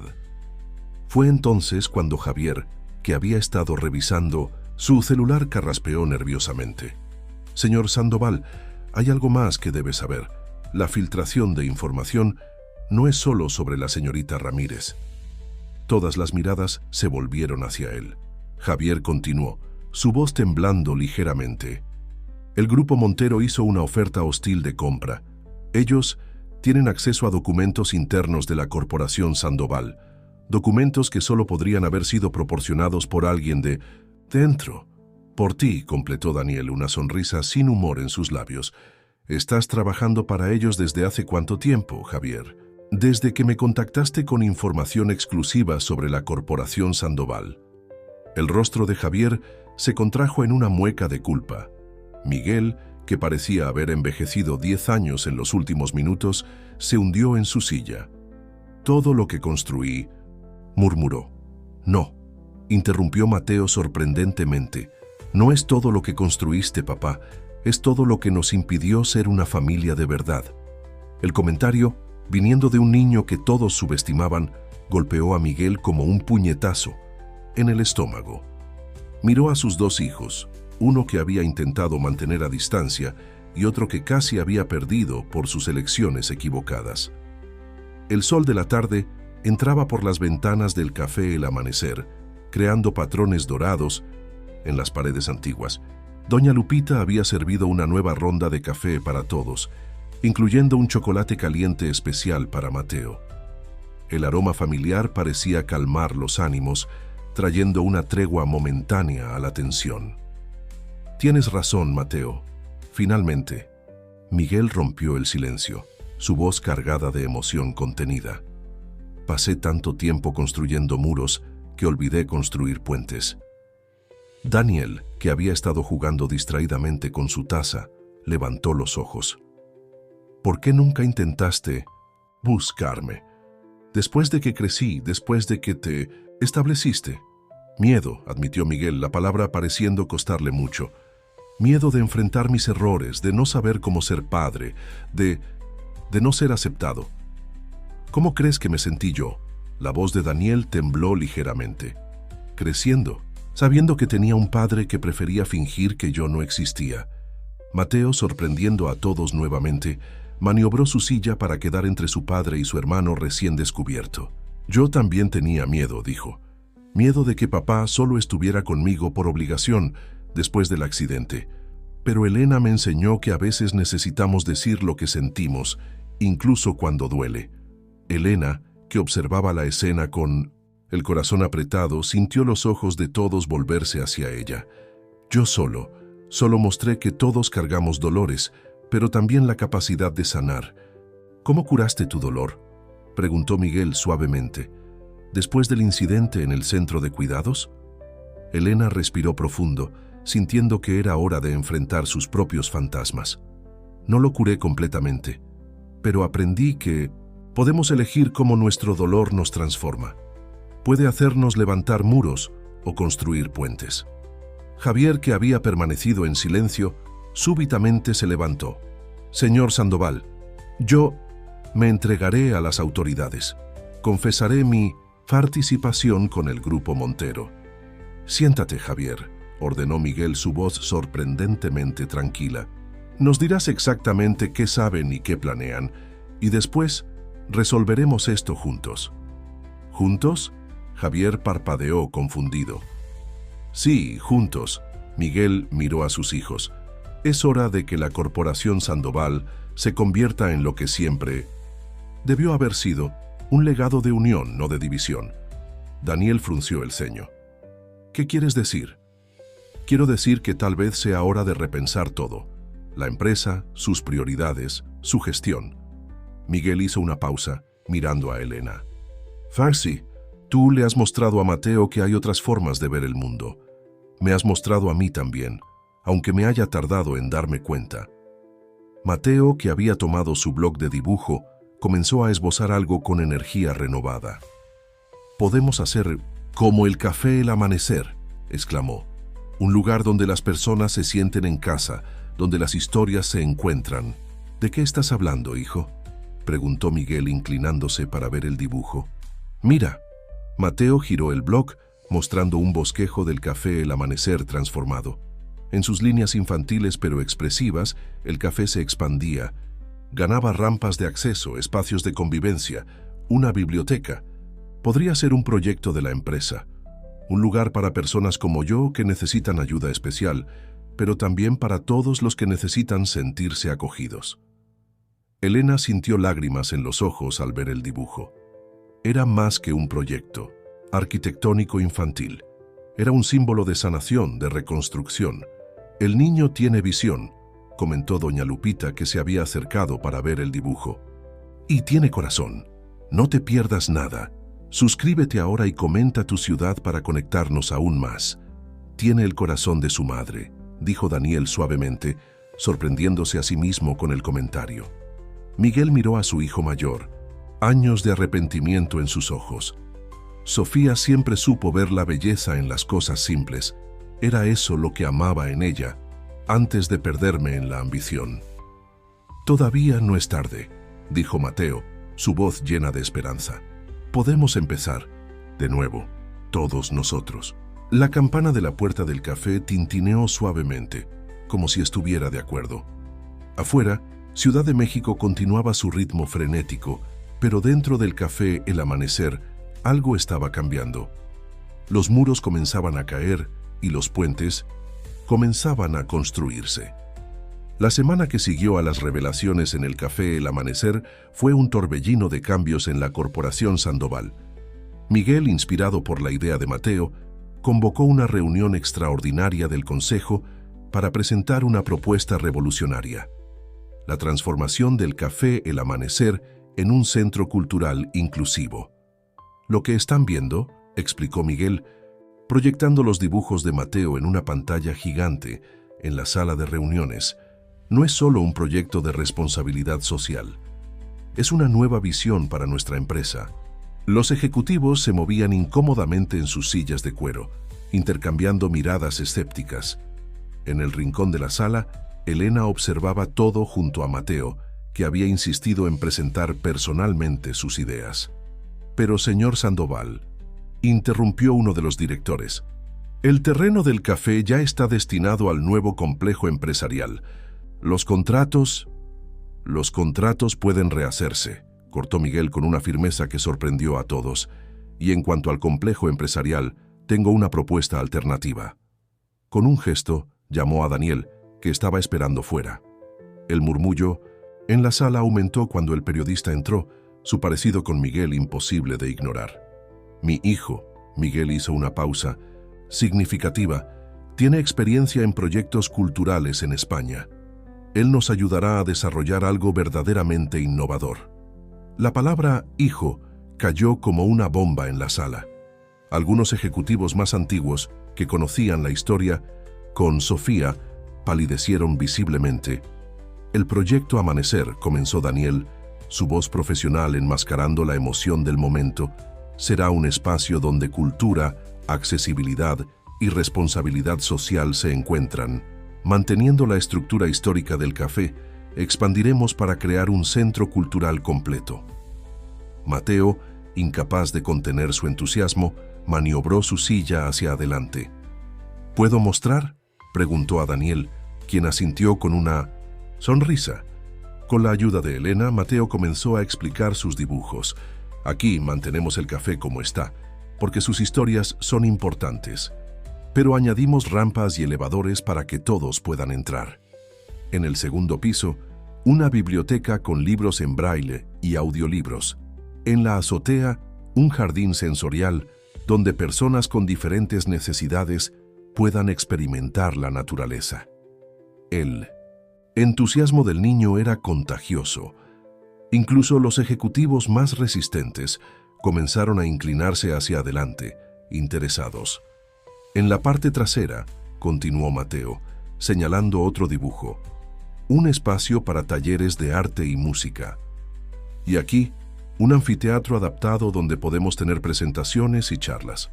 Fue entonces cuando Javier, que había estado revisando su celular, carraspeó nerviosamente. Señor Sandoval, hay algo más que debe saber. La filtración de información no es solo sobre la señorita Ramírez. Todas las miradas se volvieron hacia él. Javier continuó, su voz temblando ligeramente. El grupo Montero hizo una oferta hostil de compra. Ellos tienen acceso a documentos internos de la Corporación Sandoval, documentos que solo podrían haber sido proporcionados por alguien de dentro. Por ti, completó Daniel, una sonrisa sin humor en sus labios. ¿Estás trabajando para ellos desde hace cuánto tiempo, Javier? Desde que me contactaste con información exclusiva sobre la Corporación Sandoval. El rostro de Javier se contrajo en una mueca de culpa. Miguel, que parecía haber envejecido 10 años en los últimos minutos, se hundió en su silla. Todo lo que construí, murmuró. No, interrumpió Mateo sorprendentemente. No es todo lo que construiste, papá, es todo lo que nos impidió ser una familia de verdad. El comentario, viniendo de un niño que todos subestimaban, golpeó a Miguel como un puñetazo en el estómago. Miró a sus dos hijos, uno que había intentado mantener a distancia y otro que casi había perdido por sus elecciones equivocadas. El sol de la tarde entraba por las ventanas del café El Amanecer, creando patrones dorados en las paredes antiguas. Doña Lupita había servido una nueva ronda de café para todos, incluyendo un chocolate caliente especial para Mateo. El aroma familiar parecía calmar los ánimos, trayendo una tregua momentánea a la tensión. Tienes razón, Mateo. Finalmente, Miguel rompió el silencio, su voz cargada de emoción contenida. Pasé tanto tiempo construyendo muros que olvidé construir puentes. Daniel, que había estado jugando distraídamente con su taza, levantó los ojos. ¿Por qué nunca intentaste buscarme? Después de que crecí, después de que te estableciste. Miedo, admitió Miguel, la palabra pareciendo costarle mucho. Miedo de enfrentar mis errores, de no saber cómo ser padre, de no ser aceptado. ¿Cómo crees que me sentí yo? La voz de Daniel tembló ligeramente. Creciendo, sabiendo que tenía un padre que prefería fingir que yo no existía. Mateo, sorprendiendo a todos nuevamente, maniobró su silla para quedar entre su padre y su hermano recién descubierto. Yo también tenía miedo, dijo. Miedo de que papá solo estuviera conmigo por obligación después del accidente. Pero Elena me enseñó que a veces necesitamos decir lo que sentimos, incluso cuando duele. Elena, que observaba la escena con el corazón apretado, sintió los ojos de todos volverse hacia ella. Yo solo mostré que todos cargamos dolores, pero también la capacidad de sanar. ¿Cómo curaste tu dolor?, preguntó Miguel suavemente. ¿Después del incidente en el centro de cuidados? Elena respiró profundo, sintiendo que era hora de enfrentar sus propios fantasmas. No lo curé completamente, pero aprendí que podemos elegir cómo nuestro dolor nos transforma. Puede hacernos levantar muros o construir puentes. Javier, que había permanecido en silencio, súbitamente se levantó. Señor Sandoval, yo me entregaré a las autoridades. Confesaré mi participación con el grupo Montero. Siéntate, Javier, ordenó Miguel, su voz sorprendentemente tranquila. Nos dirás exactamente qué saben y qué planean, y después resolveremos esto juntos. ¿Juntos? Javier parpadeó confundido. Sí, juntos. Miguel miró a sus hijos. Es hora de que la Corporación Sandoval se convierta en lo que siempre debió haber sido, un legado de unión, no de división. Daniel frunció el ceño. ¿Qué quieres decir? Quiero decir que tal vez sea hora de repensar todo. La empresa, sus prioridades, su gestión. Miguel hizo una pausa, mirando a Elena. Farsi, tú le has mostrado a Mateo que hay otras formas de ver el mundo. Me has mostrado a mí también, aunque me haya tardado en darme cuenta. Mateo, que había tomado su bloc de dibujo, comenzó a esbozar algo con energía renovada. Podemos hacer como el café El Amanecer, exclamó. Un lugar donde las personas se sienten en casa, donde las historias se encuentran. ¿De qué estás hablando, hijo?, preguntó Miguel inclinándose para ver el dibujo. Mira. Mateo giró el bloc, mostrando un bosquejo del café El Amanecer transformado. En sus líneas infantiles pero expresivas, el café se expandía. Ganaba rampas de acceso, espacios de convivencia, una biblioteca. Podría ser un proyecto de la empresa. Un lugar para personas como yo que necesitan ayuda especial, pero también para todos los que necesitan sentirse acogidos. Elena sintió lágrimas en los ojos al ver el dibujo. Era más que un proyecto arquitectónico infantil. Era un símbolo de sanación, de reconstrucción. El niño tiene visión, comentó doña Lupita, que se había acercado para ver el dibujo. Y tiene corazón. No te pierdas nada. Suscríbete ahora y comenta tu ciudad para conectarnos aún más. Tiene el corazón de su madre, dijo Daniel suavemente, sorprendiéndose a sí mismo con el comentario. Miguel miró a su hijo mayor, años de arrepentimiento en sus ojos. Sofía siempre supo ver la belleza en las cosas simples. Era eso lo que amaba en ella, antes de perderme en la ambición. Todavía no es tarde, dijo Mateo, su voz llena de esperanza. Podemos empezar, de nuevo, todos nosotros. La campana de la puerta del café tintineó suavemente, como si estuviera de acuerdo. Afuera, Ciudad de México continuaba su ritmo frenético, pero dentro del café El Amanecer, algo estaba cambiando. Los muros comenzaban a caer y los puentes comenzaban a construirse. La semana que siguió a las revelaciones en el café El Amanecer fue un torbellino de cambios en la Corporación Sandoval. Miguel, inspirado por la idea de Mateo, convocó una reunión extraordinaria del Consejo para presentar una propuesta revolucionaria: la transformación del café El Amanecer en un centro cultural inclusivo. Lo que están viendo, explicó Miguel, proyectando los dibujos de Mateo en una pantalla gigante en la sala de reuniones, no es solo un proyecto de responsabilidad social. Es una nueva visión para nuestra empresa. Los ejecutivos se movían incómodamente en sus sillas de cuero, intercambiando miradas escépticas. En el rincón de la sala, Elena observaba todo junto a Mateo, que había insistido en presentar personalmente sus ideas. Pero, señor Sandoval, interrumpió uno de los directores, el terreno del café ya está destinado al nuevo complejo empresarial. Los contratos pueden rehacerse, cortó Miguel con una firmeza que sorprendió a todos. Y en cuanto al complejo empresarial, tengo una propuesta alternativa. Con un gesto, llamó a Daniel, que estaba esperando fuera. El murmullo en la sala aumentó cuando el periodista entró, su parecido con Miguel imposible de ignorar. Mi hijo, Miguel hizo una pausa significativa, tiene experiencia en proyectos culturales en España. Él nos ayudará a desarrollar algo verdaderamente innovador. La palabra hijo cayó como una bomba en la sala. Algunos ejecutivos más antiguos, que conocían la historia, con Sofía, palidecieron visiblemente. El proyecto Amanecer, comenzó Daniel, su voz profesional enmascarando la emoción del momento, será un espacio donde cultura, accesibilidad y responsabilidad social se encuentran. Manteniendo la estructura histórica del café, expandiremos para crear un centro cultural completo. Mateo, incapaz de contener su entusiasmo, maniobró su silla hacia adelante. ¿Puedo mostrar?, preguntó a Daniel, quien asintió con una sonrisa. Con la ayuda de Elena, Mateo comenzó a explicar sus dibujos. Aquí mantenemos el café como está, porque sus historias son importantes. Pero añadimos rampas y elevadores para que todos puedan entrar. En el segundo piso, una biblioteca con libros en braille y audiolibros. En la azotea, un jardín sensorial donde personas con diferentes necesidades puedan experimentar la naturaleza. El entusiasmo del niño era contagioso. Incluso los ejecutivos más resistentes comenzaron a inclinarse hacia adelante, interesados. En la parte trasera, continuó Mateo, señalando otro dibujo, un espacio para talleres de arte y música. Y aquí, un anfiteatro adaptado donde podemos tener presentaciones y charlas.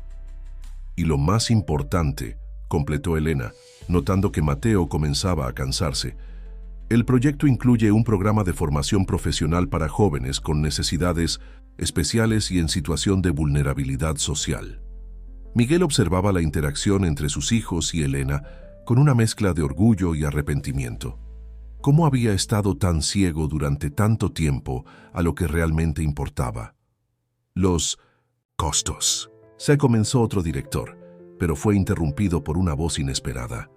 Y lo más importante, completó Elena, notando que Mateo comenzaba a cansarse. El proyecto incluye un programa de formación profesional para jóvenes con necesidades especiales y en situación de vulnerabilidad social. Miguel observaba la interacción entre sus hijos y Elena con una mezcla de orgullo y arrepentimiento. ¿Cómo había estado tan ciego durante tanto tiempo a lo que realmente importaba? Los costos. Se comenzó otro director, pero fue interrumpido por una voz inesperada.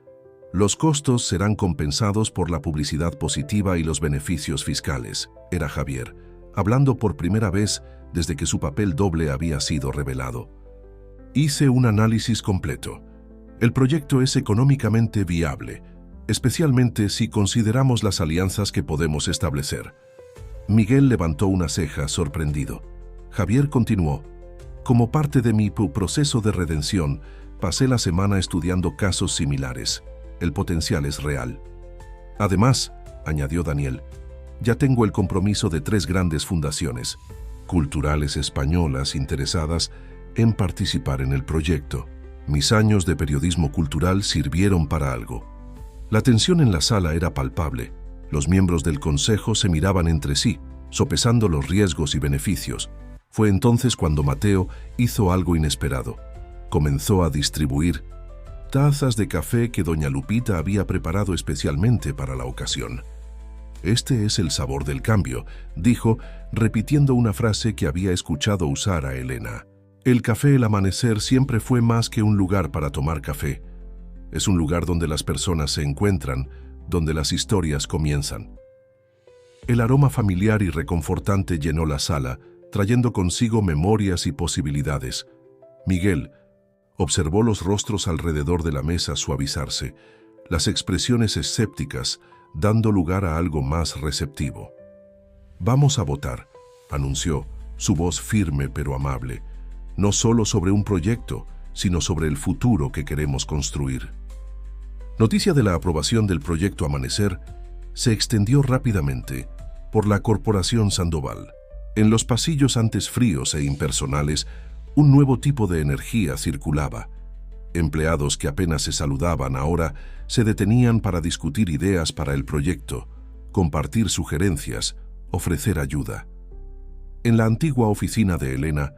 Los costos serán compensados por la publicidad positiva y los beneficios fiscales. Era Javier, hablando por primera vez desde que su papel doble había sido revelado. Hice un análisis completo. El proyecto es económicamente viable, especialmente si consideramos las alianzas que podemos establecer. Miguel levantó una ceja sorprendido. Javier continuó. Como parte de mi proceso de redención, pasé la semana estudiando casos similares. El potencial es real. Además, añadió Daniel, ya tengo el compromiso de 3 grandes fundaciones culturales españolas interesadas en participar en el proyecto. Mis años de periodismo cultural sirvieron para algo. La tensión en la sala era palpable. Los miembros del consejo se miraban entre sí, sopesando los riesgos y beneficios. Fue entonces cuando Mateo hizo algo inesperado. Comenzó a distribuir tazas de café que doña Lupita había preparado especialmente para la ocasión. Este es el sabor del cambio, dijo, repitiendo una frase que había escuchado usar a Elena. El café El Amanecer siempre fue más que un lugar para tomar café. Es un lugar donde las personas se encuentran, donde las historias comienzan. El aroma familiar y reconfortante llenó la sala, trayendo consigo memorias y posibilidades. Miguel observó los rostros alrededor de la mesa suavizarse, las expresiones escépticas, dando lugar a algo más receptivo. Vamos a votar, anunció, su voz firme pero amable, no solo sobre un proyecto, sino sobre el futuro que queremos construir. Noticia de la aprobación del proyecto Amanecer se extendió rápidamente por la Corporación Sandoval. En los pasillos antes fríos e impersonales, un nuevo tipo de energía circulaba. Empleados que apenas se saludaban ahora se detenían para discutir ideas para el proyecto, compartir sugerencias, ofrecer ayuda. En la antigua oficina de Elena,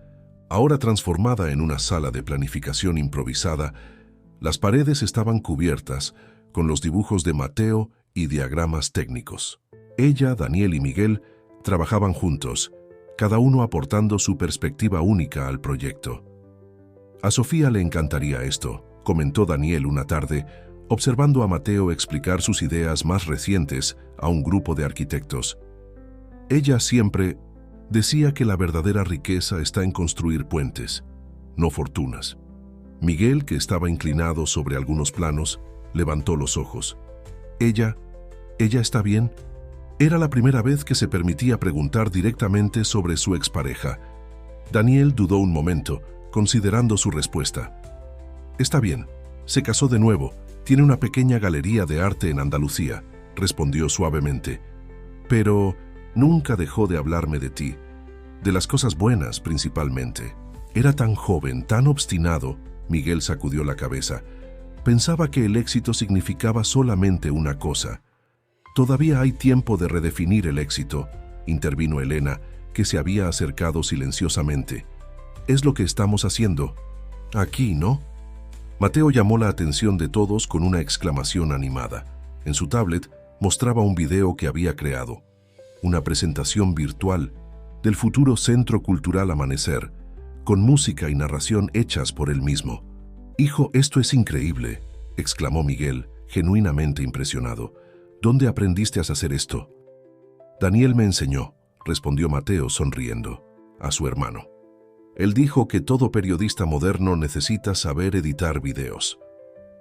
ahora transformada en una sala de planificación improvisada, las paredes estaban cubiertas con los dibujos de Mateo y diagramas técnicos. Ella, Daniel y Miguel trabajaban juntos, cada uno aportando su perspectiva única al proyecto. A Sofía le encantaría esto, comentó Daniel una tarde, observando a Mateo explicar sus ideas más recientes a un grupo de arquitectos. Ella siempre decía que la verdadera riqueza está en construir puentes, no fortunas. Miguel, que estaba inclinado sobre algunos planos, levantó los ojos. ¿Ella está bien? Era la primera vez que se permitía preguntar directamente sobre su expareja. Daniel dudó un momento, considerando su respuesta. Está bien, se casó de nuevo, tiene una pequeña galería de arte en Andalucía, respondió suavemente. Pero nunca dejó de hablarme de ti, de las cosas buenas principalmente. Era tan joven, tan obstinado, Miguel sacudió la cabeza. Pensaba que el éxito significaba solamente una cosa. Todavía hay tiempo de redefinir el éxito, intervino Elena, que se había acercado silenciosamente. Es lo que estamos haciendo. Aquí, ¿no? Mateo llamó la atención de todos con una exclamación animada. En su tablet mostraba un video que había creado. Una presentación virtual del futuro Centro Cultural Amanecer, con música y narración hechas por él mismo. «Hijo, esto es increíble», exclamó Miguel, genuinamente impresionado. «¿Dónde aprendiste a hacer esto?» «Daniel me enseñó», respondió Mateo sonriendo, a su hermano. Él dijo que todo periodista moderno necesita saber editar videos.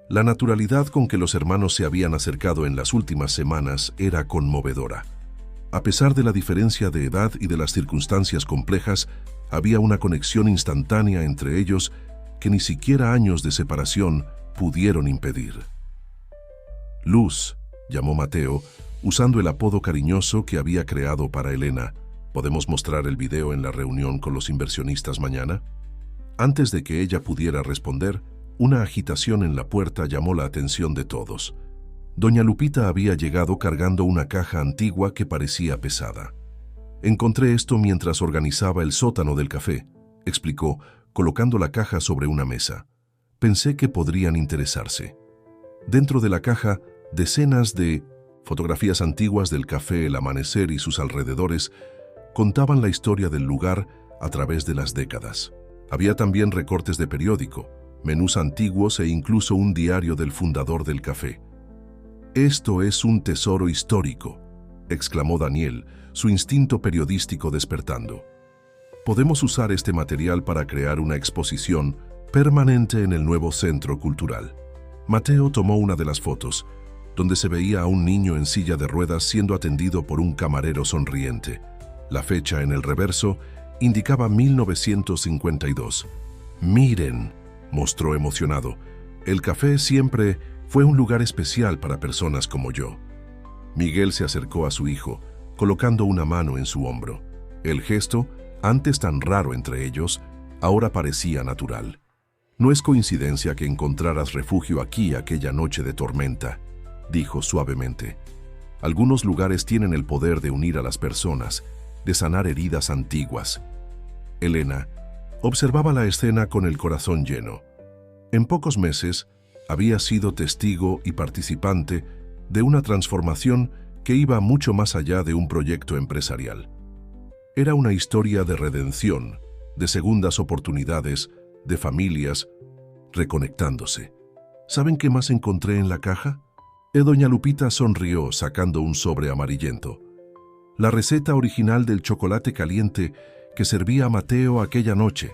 La naturalidad con que los hermanos se habían acercado en las últimas semanas era conmovedora. A pesar de la diferencia de edad y de las circunstancias complejas, había una conexión instantánea entre ellos que ni siquiera años de separación pudieron impedir. «Luz», llamó Mateo, usando el apodo cariñoso que había creado para Elena. ¿Podemos mostrar el video en la reunión con los inversionistas mañana? Antes de que ella pudiera responder, Una agitación en la puerta llamó la atención de todos. Doña Lupita había llegado cargando una caja antigua que parecía pesada. «Encontré esto mientras organizaba el sótano del café», explicó, colocando la caja sobre una mesa. «Pensé que podrían interesarse». Dentro de la caja, decenas de fotografías antiguas del café El Amanecer y sus alrededores contaban la historia del lugar a través de las décadas. Había también recortes de periódico, menús antiguos e incluso un diario del fundador del café. «Esto es un tesoro histórico», exclamó Daniel, su instinto periodístico despertando. «Podemos usar este material para crear una exposición permanente en el nuevo centro cultural». Mateo tomó una de las fotos, donde se veía a un niño en silla de ruedas siendo atendido por un camarero sonriente. La fecha en el reverso indicaba 1952. «Miren», mostró emocionado, «el café siempre fue un lugar especial para personas como yo». Miguel se acercó a su hijo, colocando una mano en su hombro. El gesto, antes tan raro entre ellos, ahora parecía natural. «No es coincidencia que encontraras refugio aquí aquella noche de tormenta», dijo suavemente. «Algunos lugares tienen el poder de unir a las personas, de sanar heridas antiguas». Elena observaba la escena con el corazón lleno. En pocos meses, había sido testigo y participante de una transformación que iba mucho más allá de un proyecto empresarial. Era una historia de redención, de segundas oportunidades, de familias reconectándose. ¿Saben qué más encontré en la caja? Doña Lupita sonrió sacando un sobre amarillento. La receta original del chocolate caliente que servía a Mateo aquella noche.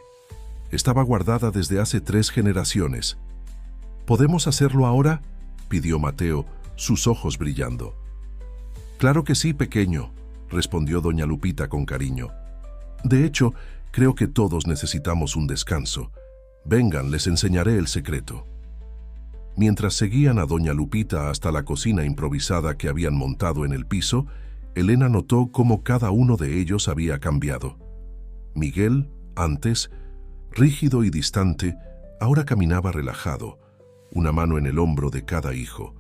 Estaba guardada desde hace 3 generaciones. ¿Podemos hacerlo ahora?, pidió Mateo, sus ojos brillando. «Claro que sí, pequeño», respondió doña Lupita con cariño. «De hecho, creo que todos necesitamos un descanso. Vengan, les enseñaré el secreto». Mientras seguían a doña Lupita hasta la cocina improvisada que habían montado en el piso, Elena notó cómo cada uno de ellos había cambiado. Miguel, antes, rígido y distante, ahora caminaba relajado, una mano en el hombro de cada hijo.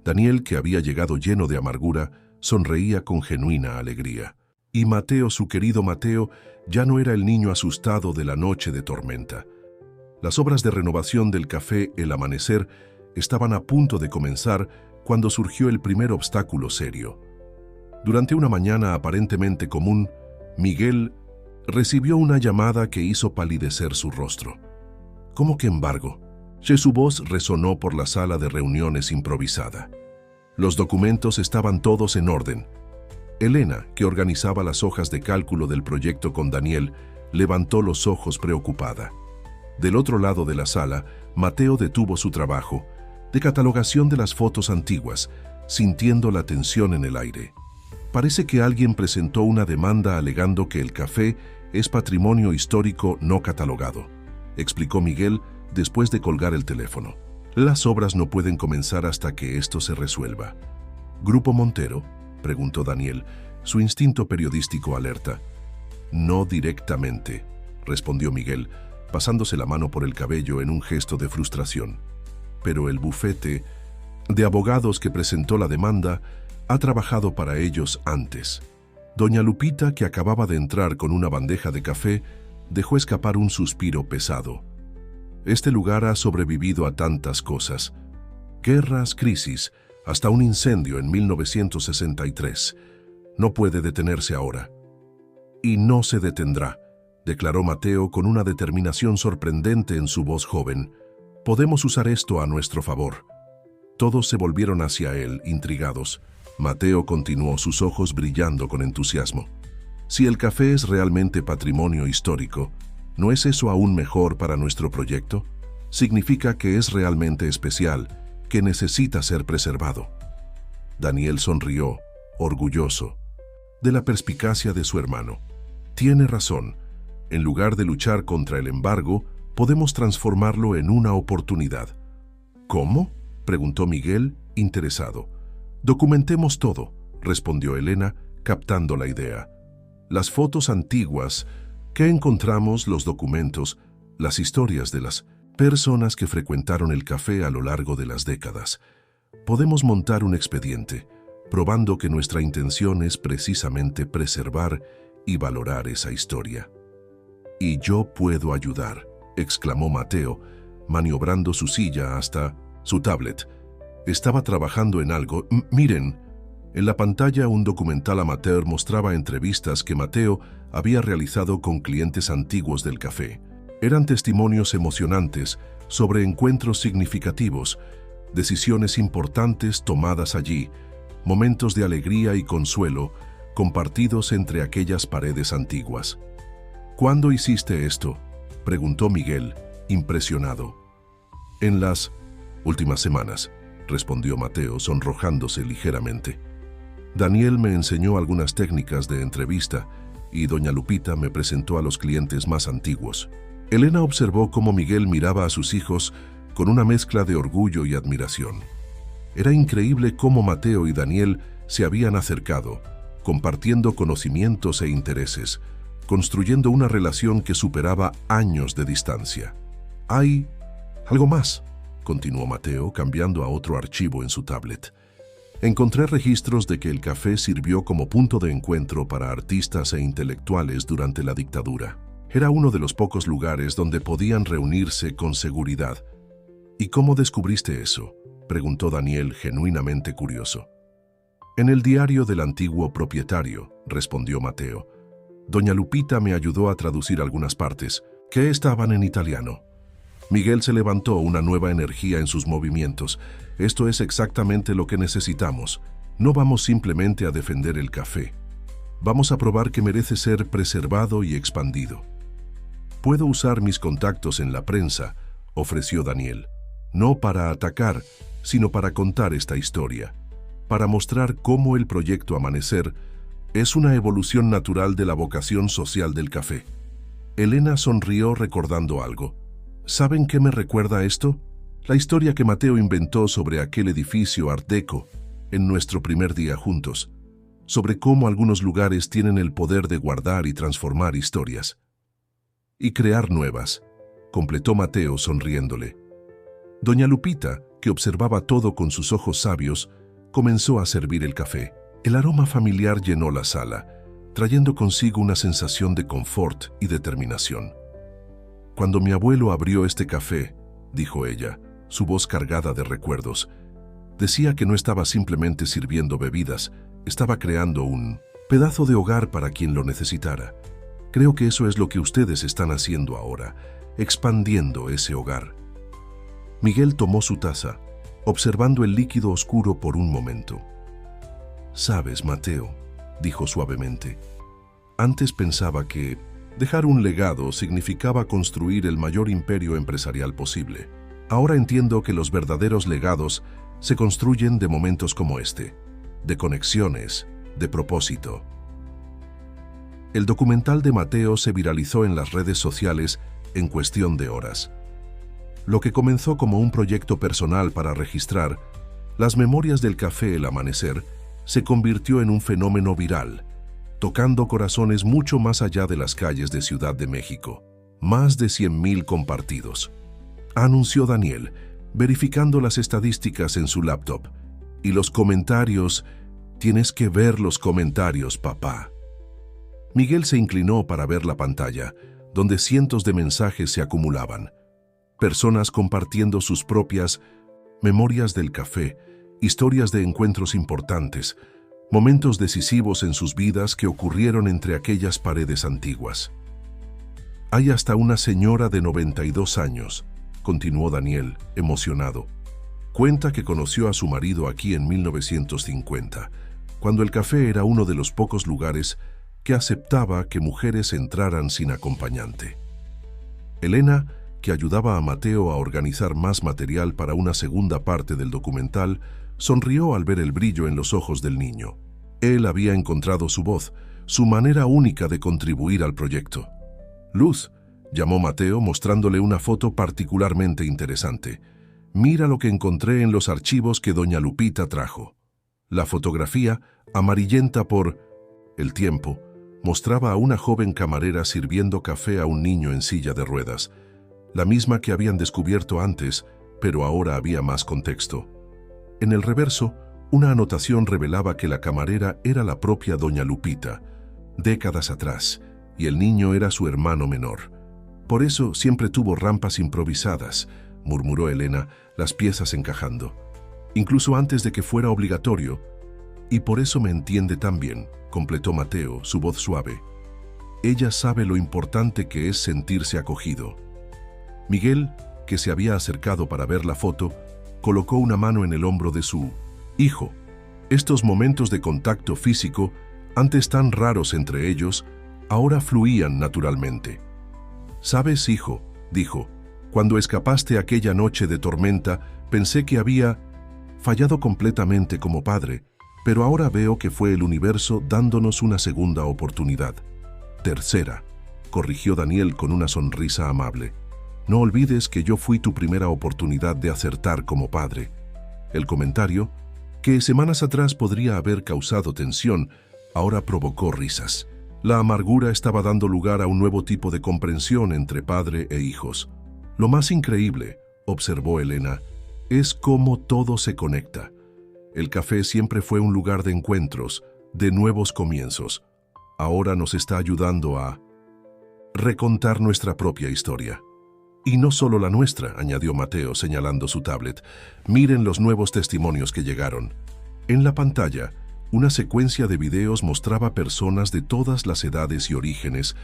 Daniel, que había llegado lleno de amargura, sonreía con genuina alegría. Y Mateo, su querido Mateo, ya no era el niño asustado de la noche de tormenta. Las obras de renovación del café El Amanecer estaban a punto de comenzar cuando surgió el primer obstáculo serio. Durante una mañana aparentemente común, Miguel recibió una llamada que hizo palidecer su rostro. «¿Cómo que embargo?», su voz resonó por la sala de reuniones improvisada. Los documentos estaban todos en orden. Elena, que organizaba las hojas de cálculo del proyecto con Daniel, levantó los ojos preocupada. Del otro lado de la sala, Mateo detuvo su trabajo de catalogación de las fotos antiguas, sintiendo la tensión en el aire. «Parece que alguien presentó una demanda alegando que el café es patrimonio histórico no catalogado», explicó Miguel después de colgar el teléfono. «Las obras no pueden comenzar hasta que esto se resuelva». «¿Grupo Montero?», preguntó Daniel, su instinto periodístico alerta. «No directamente», respondió Miguel, pasándose la mano por el cabello en un gesto de frustración. «Pero el bufete de abogados que presentó la demanda ha trabajado para ellos antes». Doña Lupita, que acababa de entrar con una bandeja de café, dejó escapar un suspiro pesado. «Este lugar ha sobrevivido a tantas cosas. Guerras, crisis, hasta un incendio en 1963. No puede detenerse ahora». «Y no se detendrá», declaró Mateo con una determinación sorprendente en su voz joven. «Podemos usar esto a nuestro favor». Todos se volvieron hacia él, intrigados. Mateo continuó, sus ojos brillando con entusiasmo. «Si el café es realmente patrimonio histórico, ¿no es eso aún mejor para nuestro proyecto? Significa que es realmente especial, que necesita ser preservado». Daniel sonrió, orgulloso, de la perspicacia de su hermano. «Tiene razón. En lugar de luchar contra el embargo, podemos transformarlo en una oportunidad». «¿Cómo?», preguntó Miguel, interesado. «Documentemos todo», respondió Elena, captando la idea. «Las fotos antiguas que encontramos, los documentos, las historias de las Personas que frecuentaron el café a lo largo de las décadas. Podemos montar un expediente, probando que nuestra intención es precisamente preservar y valorar esa historia. «Y yo puedo ayudar», exclamó Mateo, maniobrando su silla hasta su tablet. Estaba trabajando en algo. Miren, en la pantalla un documental amateur mostraba entrevistas que Mateo había realizado con clientes antiguos del café. Eran testimonios emocionantes sobre encuentros significativos, decisiones importantes tomadas allí, momentos de alegría y consuelo compartidos entre aquellas paredes antiguas. «¿Cuándo hiciste esto?», preguntó Miguel, impresionado. «En las últimas semanas», respondió Mateo, sonrojándose ligeramente. «Daniel me enseñó algunas técnicas de entrevista y doña Lupita me presentó a los clientes más antiguos». Elena observó cómo Miguel miraba a sus hijos con una mezcla de orgullo y admiración. Era increíble cómo Mateo y Daniel se habían acercado, compartiendo conocimientos e intereses, construyendo una relación que superaba años de distancia. «Hay algo más», continuó Mateo, cambiando a otro archivo en su tablet. «Encontré registros de que el café sirvió como punto de encuentro para artistas e intelectuales durante la dictadura. Era uno de los pocos lugares donde podían reunirse con seguridad». «¿Y cómo descubriste eso?», preguntó Daniel, genuinamente curioso. «En el diario del antiguo propietario», respondió Mateo. «Doña Lupita me ayudó a traducir algunas partes, que estaban en italiano». Miguel se levantó, una nueva energía en sus movimientos. «Esto es exactamente lo que necesitamos. No vamos simplemente a defender el café. Vamos a probar que merece ser preservado y expandido». «Puedo usar mis contactos en la prensa», ofreció Daniel. «No para atacar, sino para contar esta historia, para mostrar cómo el proyecto Amanecer es una evolución natural de la vocación social del café». Elena sonrió recordando algo. «¿Saben qué me recuerda esto? La historia que Mateo inventó sobre aquel edificio Art Deco en nuestro primer día juntos, sobre cómo algunos lugares tienen el poder de guardar y transformar historias. Y crear nuevas», completó Mateo sonriéndole. Doña Lupita, que observaba todo con sus ojos sabios, comenzó a servir el café. El aroma familiar llenó la sala, trayendo consigo una sensación de confort y determinación. «Cuando mi abuelo abrió este café», dijo ella, su voz cargada de recuerdos, «decía que no estaba simplemente sirviendo bebidas, estaba creando un pedazo de hogar para quien lo necesitara. Creo que eso es lo que ustedes están haciendo ahora, expandiendo ese hogar». Miguel tomó su taza, observando el líquido oscuro por un momento. «Sabes, Mateo», dijo suavemente, «antes pensaba que dejar un legado significaba construir el mayor imperio empresarial posible. Ahora entiendo que los verdaderos legados se construyen de momentos como este, de conexiones, de propósito». El documental de Mateo se viralizó en las redes sociales en cuestión de horas. Lo que comenzó como un proyecto personal para registrar las memorias del café El Amanecer se convirtió en un fenómeno viral, tocando corazones mucho más allá de las calles de Ciudad de México. Más de 100,000 compartidos, anunció Daniel, verificando las estadísticas en su laptop. «Y los comentarios, tienes que ver los comentarios, papá». Miguel se inclinó para ver la pantalla, donde cientos de mensajes se acumulaban. Personas compartiendo sus propias memorias del café, historias de encuentros importantes, momentos decisivos en sus vidas que ocurrieron entre aquellas paredes antiguas. «Hay hasta una señora de 92 años», continuó Daniel, emocionado. «Cuenta que conoció a su marido aquí en 1950, cuando el café era uno de los pocos lugares que aceptaba que mujeres entraran sin acompañante». Elena, que ayudaba a Mateo a organizar más material para una segunda parte del documental, sonrió al ver el brillo en los ojos del niño. Él había encontrado su voz, su manera única de contribuir al proyecto. «Luz», llamó Mateo, mostrándole una foto particularmente interesante. «Mira lo que encontré en los archivos que doña Lupita trajo». La fotografía, amarillenta por el tiempo, mostraba a una joven camarera sirviendo café a un niño en silla de ruedas. la misma que habían descubierto antes, pero ahora había más contexto. En el reverso, una anotación revelaba que la camarera era la propia doña Lupita, décadas atrás, y el niño era su hermano menor. Por eso siempre tuvo rampas improvisadas, murmuró Elena, las piezas encajando. Incluso antes de que fuera obligatorio. Y por eso me entiende tan bien, completó Mateo, su voz suave. Ella sabe lo importante que es sentirse acogido. Miguel, que se había acercado para ver la foto, colocó una mano en el hombro de su hijo. Estos momentos de contacto físico, antes tan raros entre ellos, ahora fluían naturalmente. «¿Sabes, hijo?», dijo, «cuando escapaste aquella noche de tormenta, pensé que había fallado completamente como padre, pero ahora veo que fue el universo dándonos una segunda oportunidad. Tercera», corrigió Daniel con una sonrisa amable. «No olvides que yo fui tu primera oportunidad de acertar como padre». El comentario, que semanas atrás podría haber causado tensión, ahora provocó risas. La amargura estaba dando lugar a un nuevo tipo de comprensión entre padre e hijos. «Lo más increíble», observó Elena, «es cómo todo se conecta. El café siempre fue un lugar de encuentros, de nuevos comienzos. Ahora nos está ayudando a recontar nuestra propia historia». «Y no solo la nuestra», añadió Mateo señalando su tablet. «Miren los nuevos testimonios que llegaron». En la pantalla, una secuencia de videos mostraba personas de todas las edades y orígenes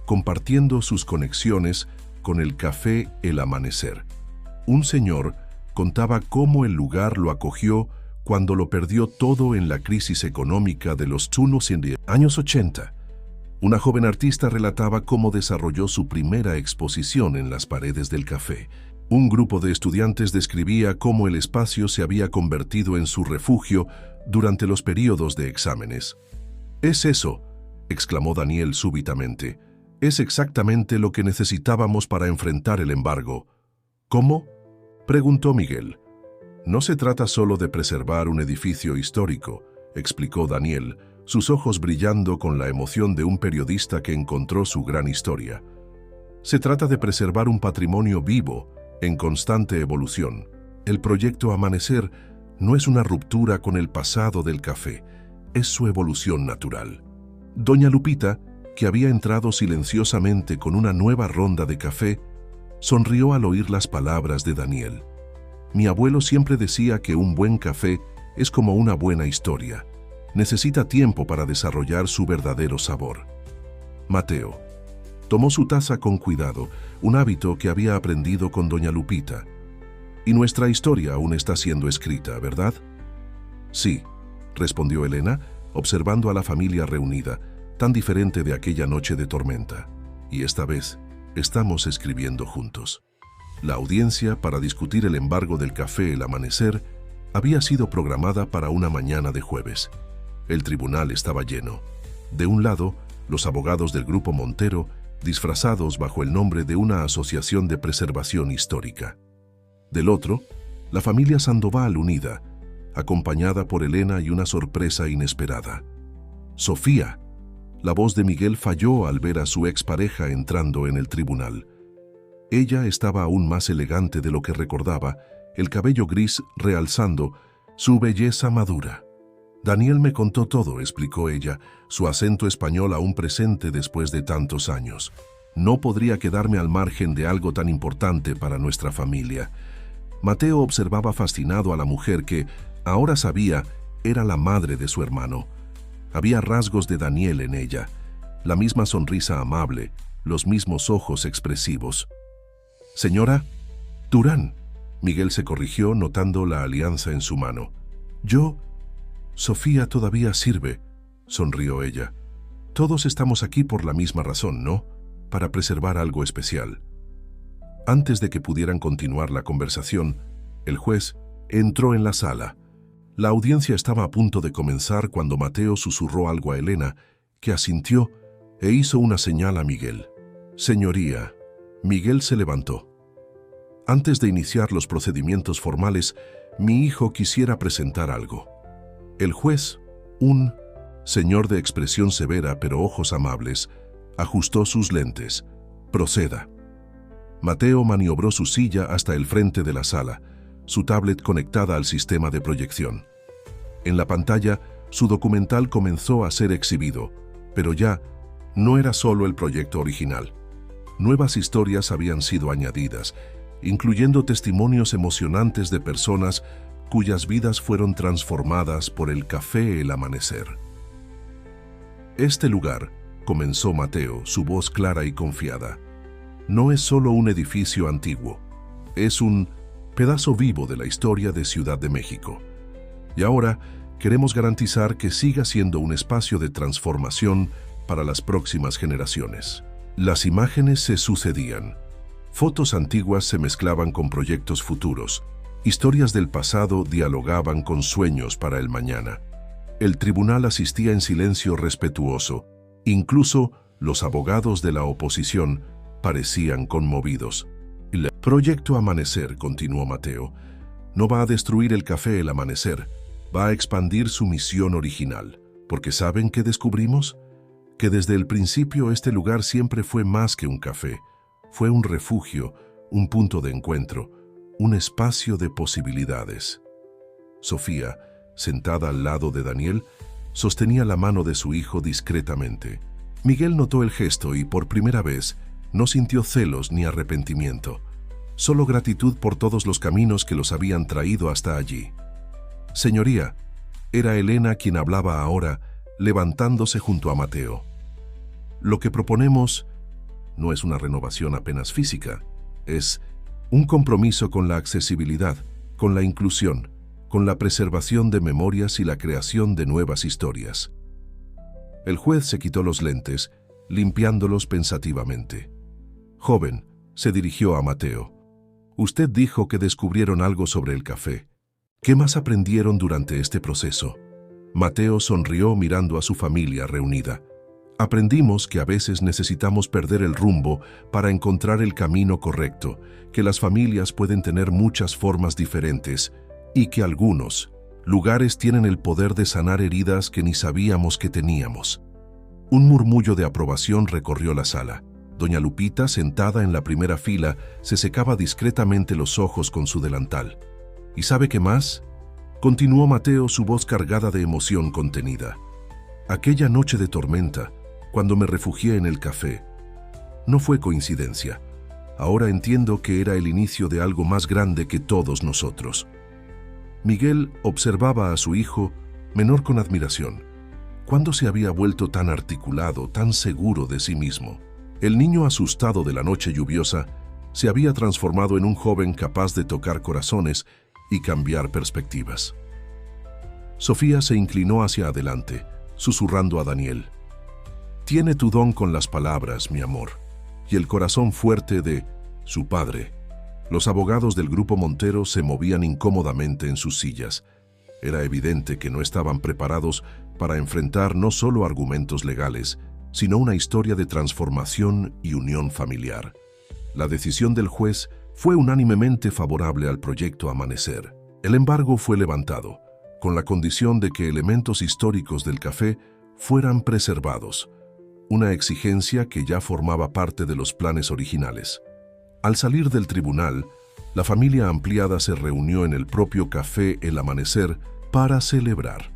compartiendo sus conexiones con el café El Amanecer. Un señor contaba cómo el lugar lo acogió cuando lo perdió todo en la crisis económica de los años 80. Una joven artista relataba cómo desarrolló su primera exposición en las paredes del café. Un grupo de estudiantes describía cómo el espacio se había convertido en su refugio durante los periodos de exámenes. «Es eso», exclamó Daniel súbitamente. «Es exactamente lo que necesitábamos para enfrentar el embargo». «¿Cómo?», preguntó Miguel. «No se trata solo de preservar un edificio histórico», explicó Daniel, sus ojos brillando con la emoción de un periodista que encontró su gran historia. «Se trata de preservar un patrimonio vivo, en constante evolución. El proyecto Amanecer no es una ruptura con el pasado del café, es su evolución natural». Doña Lupita, que había entrado silenciosamente con una nueva ronda de café, sonrió al oír las palabras de Daniel. «Mi abuelo siempre decía que un buen café es como una buena historia. Necesita tiempo para desarrollar su verdadero sabor». Mateo tomó su taza con cuidado, un hábito que había aprendido con doña Lupita. «Y nuestra historia aún está siendo escrita, ¿verdad?». «Sí», respondió Elena, observando a la familia reunida, tan diferente de aquella noche de tormenta. «Y esta vez estamos escribiendo juntos». La audiencia para discutir el embargo del café El Amanecer había sido programada para una mañana de jueves. El tribunal estaba lleno. De un lado, los abogados del Grupo Montero, disfrazados bajo el nombre de una asociación de preservación histórica. Del otro, la familia Sandoval unida, acompañada por Elena y una sorpresa inesperada. «Sofía». La voz de Miguel falló al ver a su expareja entrando en el tribunal. Ella estaba aún más elegante de lo que recordaba, el cabello gris realzando su belleza madura. «Daniel me contó todo», explicó ella, su acento español aún presente después de tantos años. «No podría quedarme al margen de algo tan importante para nuestra familia». Mateo observaba fascinado a la mujer que, ahora sabía, era la madre de su hermano. Había rasgos de Daniel en ella, la misma sonrisa amable, los mismos ojos expresivos. «Señora Durán», Miguel se corrigió notando la alianza en su mano. «Yo, Sofía todavía sirve», sonrió ella. «Todos estamos aquí por la misma razón, ¿no? Para preservar algo especial». Antes de que pudieran continuar la conversación, el juez entró en la sala. La audiencia estaba a punto de comenzar cuando Mateo susurró algo a Elena, que asintió e hizo una señal a Miguel. «Señoría». Miguel se levantó. «Antes de iniciar los procedimientos formales, mi hijo quisiera presentar algo». El juez, un señor de expresión severa pero ojos amables, ajustó sus lentes. «Proceda». Mateo maniobró su silla hasta el frente de la sala, su tablet conectada al sistema de proyección. En la pantalla, su documental comenzó a ser exhibido, pero ya no era solo el proyecto original. Nuevas historias habían sido añadidas, incluyendo testimonios emocionantes de personas cuyas vidas fueron transformadas por el café El Amanecer. Este lugar, comenzó Mateo, su voz clara y confiada, no es solo un edificio antiguo, es un pedazo vivo de la historia de Ciudad de México. Y ahora queremos garantizar que siga siendo un espacio de transformación para las próximas generaciones. Las imágenes se sucedían. Fotos antiguas se mezclaban con proyectos futuros. Historias del pasado dialogaban con sueños para el mañana. El tribunal asistía en silencio respetuoso. Incluso los abogados de la oposición parecían conmovidos. El proyecto Amanecer, continuó Mateo, no va a destruir el café El Amanecer, va a expandir su misión original. Porque ¿saben qué descubrimos? Que desde el principio este lugar siempre fue más que un café. Fue un refugio, un punto de encuentro, un espacio de posibilidades. Sofía, sentada al lado de Daniel, sostenía la mano de su hijo discretamente. Miguel notó el gesto y por primera vez no sintió celos ni arrepentimiento, solo gratitud por todos los caminos que los habían traído hasta allí. Señoría, era Elena quien hablaba ahora, levantándose junto a Mateo. Lo que proponemos no es una renovación apenas física, es un compromiso con la accesibilidad, con la inclusión, con la preservación de memorias y la creación de nuevas historias. El juez se quitó los lentes, limpiándolos pensativamente. Joven, se dirigió a Mateo. Usted dijo que descubrieron algo sobre el café. ¿Qué más aprendieron durante este proceso? Mateo sonrió mirando a su familia reunida. Aprendimos que a veces necesitamos perder el rumbo para encontrar el camino correcto, que las familias pueden tener muchas formas diferentes y que algunos lugares tienen el poder de sanar heridas que ni sabíamos que teníamos. Un murmullo de aprobación recorrió la sala. Doña Lupita, sentada en la primera fila, se secaba discretamente los ojos con su delantal. ¿Y sabe qué más? Continuó Mateo, su voz cargada de emoción contenida. Aquella noche de tormenta, cuando me refugié en el café, no fue coincidencia. Ahora entiendo que era el inicio de algo más grande que todos nosotros. Miguel observaba a su hijo, menor, con admiración. ¿Cuándo se había vuelto tan articulado, tan seguro de sí mismo? El niño asustado de la noche lluviosa se había transformado en un joven capaz de tocar corazones y cambiar perspectivas. Sofía se inclinó hacia adelante, susurrando a Daniel. Tiene tu don con las palabras, mi amor, y el corazón fuerte de su padre. Los abogados del Grupo Montero se movían incómodamente en sus sillas. Era evidente que no estaban preparados para enfrentar no solo argumentos legales, sino una historia de transformación y unión familiar. La decisión del juez fue unánimemente favorable al proyecto Amanecer. El embargo fue levantado, con la condición de que elementos históricos del café fueran preservados, una exigencia que ya formaba parte de los planes originales. Al salir del tribunal, la familia ampliada se reunió en el propio café El Amanecer para celebrar.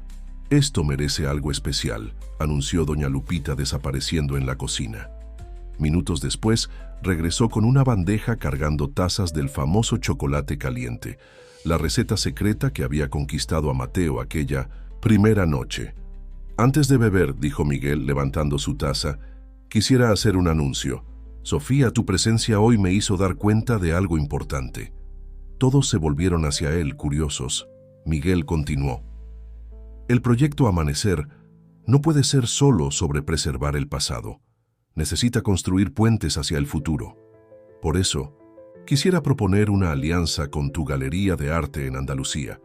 Esto merece algo especial, anunció doña Lupita desapareciendo en la cocina. Minutos después, regresó con una bandeja cargando tazas del famoso chocolate caliente, la receta secreta que había conquistado a Mateo aquella primera noche. Antes de beber, dijo Miguel levantando su taza, quisiera hacer un anuncio. Sofía, tu presencia hoy me hizo dar cuenta de algo importante. Todos se volvieron hacia él, curiosos. Miguel continuó. El proyecto Amanecer no puede ser solo sobre preservar el pasado. Necesita construir puentes hacia el futuro. Por eso, quisiera proponer una alianza con tu Galería de Arte en Andalucía.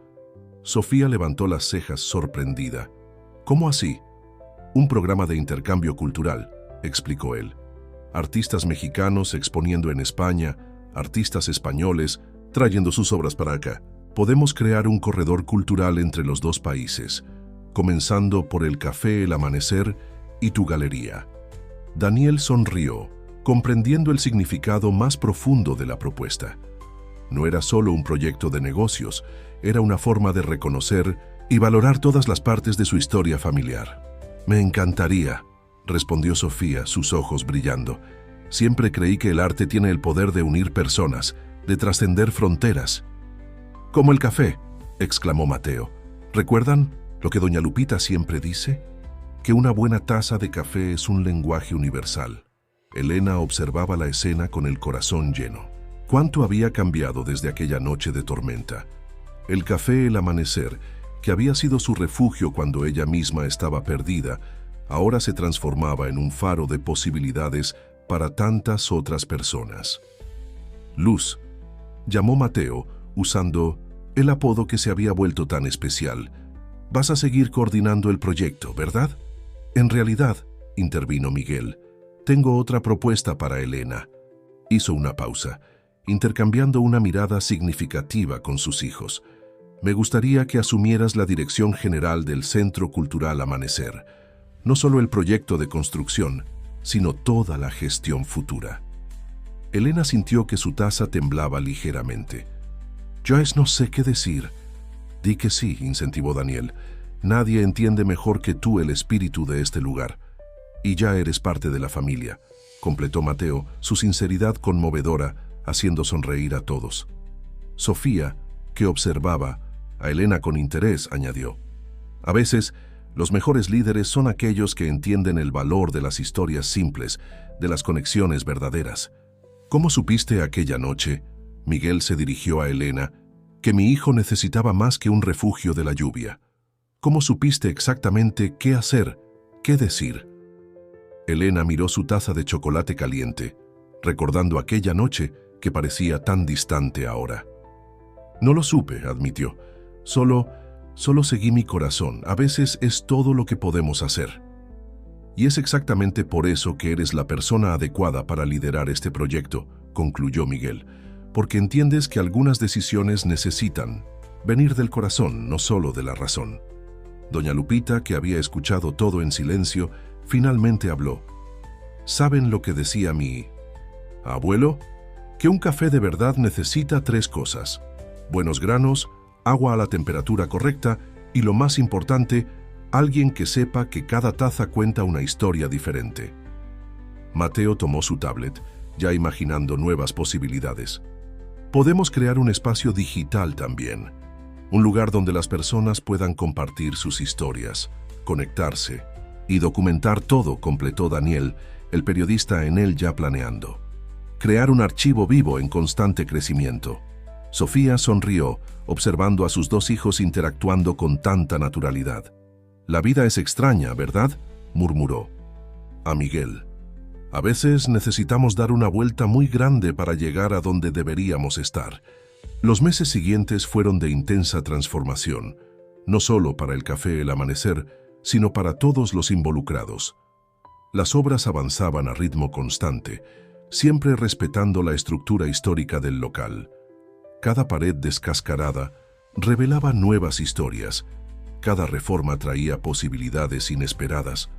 Sofía levantó las cejas sorprendida. ¿Cómo así? Un programa de intercambio cultural, explicó él. Artistas mexicanos exponiendo en España, artistas españoles trayendo sus obras para acá. Podemos crear un corredor cultural entre los dos países, comenzando por el Café El Amanecer y tu galería. Daniel sonrió, comprendiendo el significado más profundo de la propuesta. No era solo un proyecto de negocios, era una forma de reconocer y valorar todas las partes de su historia familiar. «Me encantaría», respondió Sofía, sus ojos brillando. «Siempre creí que el arte tiene el poder de unir personas, de trascender fronteras». «Como el café», exclamó Mateo. «¿Recuerdan lo que doña Lupita siempre dice? Que una buena taza de café es un lenguaje universal». Elena observaba la escena con el corazón lleno. ¿Cuánto había cambiado desde aquella noche de tormenta? El café, el amanecer, que había sido su refugio cuando ella misma estaba perdida, ahora se transformaba en un faro de posibilidades para tantas otras personas. «Luz», llamó Mateo, usando el apodo que se había vuelto tan especial. «Vas a seguir coordinando el proyecto, ¿verdad?» «En realidad», intervino Miguel, «tengo otra propuesta para Elena». Hizo una pausa, intercambiando una mirada significativa con sus hijos. «Me gustaría que asumieras la dirección general del Centro Cultural Amanecer. No solo el proyecto de construcción, sino toda la gestión futura». Elena sintió que su taza temblaba ligeramente. «Joyce, no sé qué decir». «Di que sí», incentivó Daniel. «Nadie entiende mejor que tú el espíritu de este lugar. Y ya eres parte de la familia», completó Mateo, su sinceridad conmovedora, haciendo sonreír a todos. Sofía, que observaba a Elena con interés, añadió: «A veces, los mejores líderes son aquellos que entienden el valor de las historias simples, de las conexiones verdaderas». «¿Cómo supiste aquella noche?» Miguel se dirigió a Elena, «que mi hijo necesitaba más que un refugio de la lluvia? ¿Cómo supiste exactamente qué hacer, qué decir?» Elena miró su taza de chocolate caliente, recordando aquella noche que parecía tan distante ahora. «No lo supe», admitió. Solo seguí mi corazón. A veces es todo lo que podemos hacer». «Y es exactamente por eso que eres la persona adecuada para liderar este proyecto», concluyó Miguel, «porque entiendes que algunas decisiones necesitan venir del corazón, no solo de la razón». Doña Lupita, que había escuchado todo en silencio, finalmente habló. «¿Saben lo que decía mi abuelo? Que un café de verdad necesita 3 cosas: buenos granos, agua a la temperatura correcta y, lo más importante, alguien que sepa que cada taza cuenta una historia diferente». Mateo tomó su tablet, ya imaginando nuevas posibilidades. «Podemos crear un espacio digital también, un lugar donde las personas puedan compartir sus historias, conectarse y documentar todo», completó Daniel, el periodista en él ya planeando. «Crear un archivo vivo en constante crecimiento». Sofía sonrió, observando a sus 2 hijos interactuando con tanta naturalidad. «La vida es extraña, ¿verdad?», murmuró. A Miguel: «A veces necesitamos dar una vuelta muy grande para llegar a donde deberíamos estar». Los meses siguientes fueron de intensa transformación, no solo para el café El Amanecer, sino para todos los involucrados. Las obras avanzaban a ritmo constante, siempre respetando la estructura histórica del local. Cada pared descascarada revelaba nuevas historias. Cada reforma traía posibilidades inesperadas.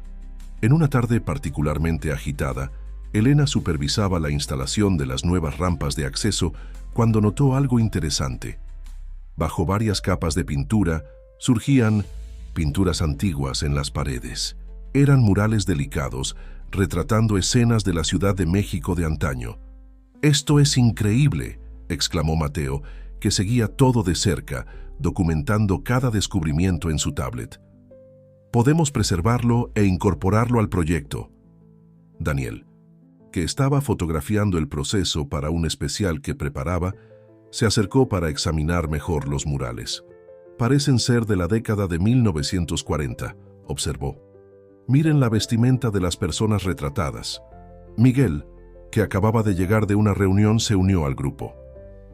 En una tarde particularmente agitada, Elena supervisaba la instalación de las nuevas rampas de acceso cuando notó algo interesante. Bajo varias capas de pintura surgían pinturas antiguas en las paredes. Eran murales delicados, retratando escenas de la Ciudad de México de antaño. «Esto es increíble», exclamó Mateo, que seguía todo de cerca, documentando cada descubrimiento en su tablet. «Podemos preservarlo e incorporarlo al proyecto». Daniel, que estaba fotografiando el proceso para un especial que preparaba, se acercó para examinar mejor los murales. «Parecen ser de la década de 1940», observó. «Miren la vestimenta de las personas retratadas». Miguel, que acababa de llegar de una reunión, se unió al grupo.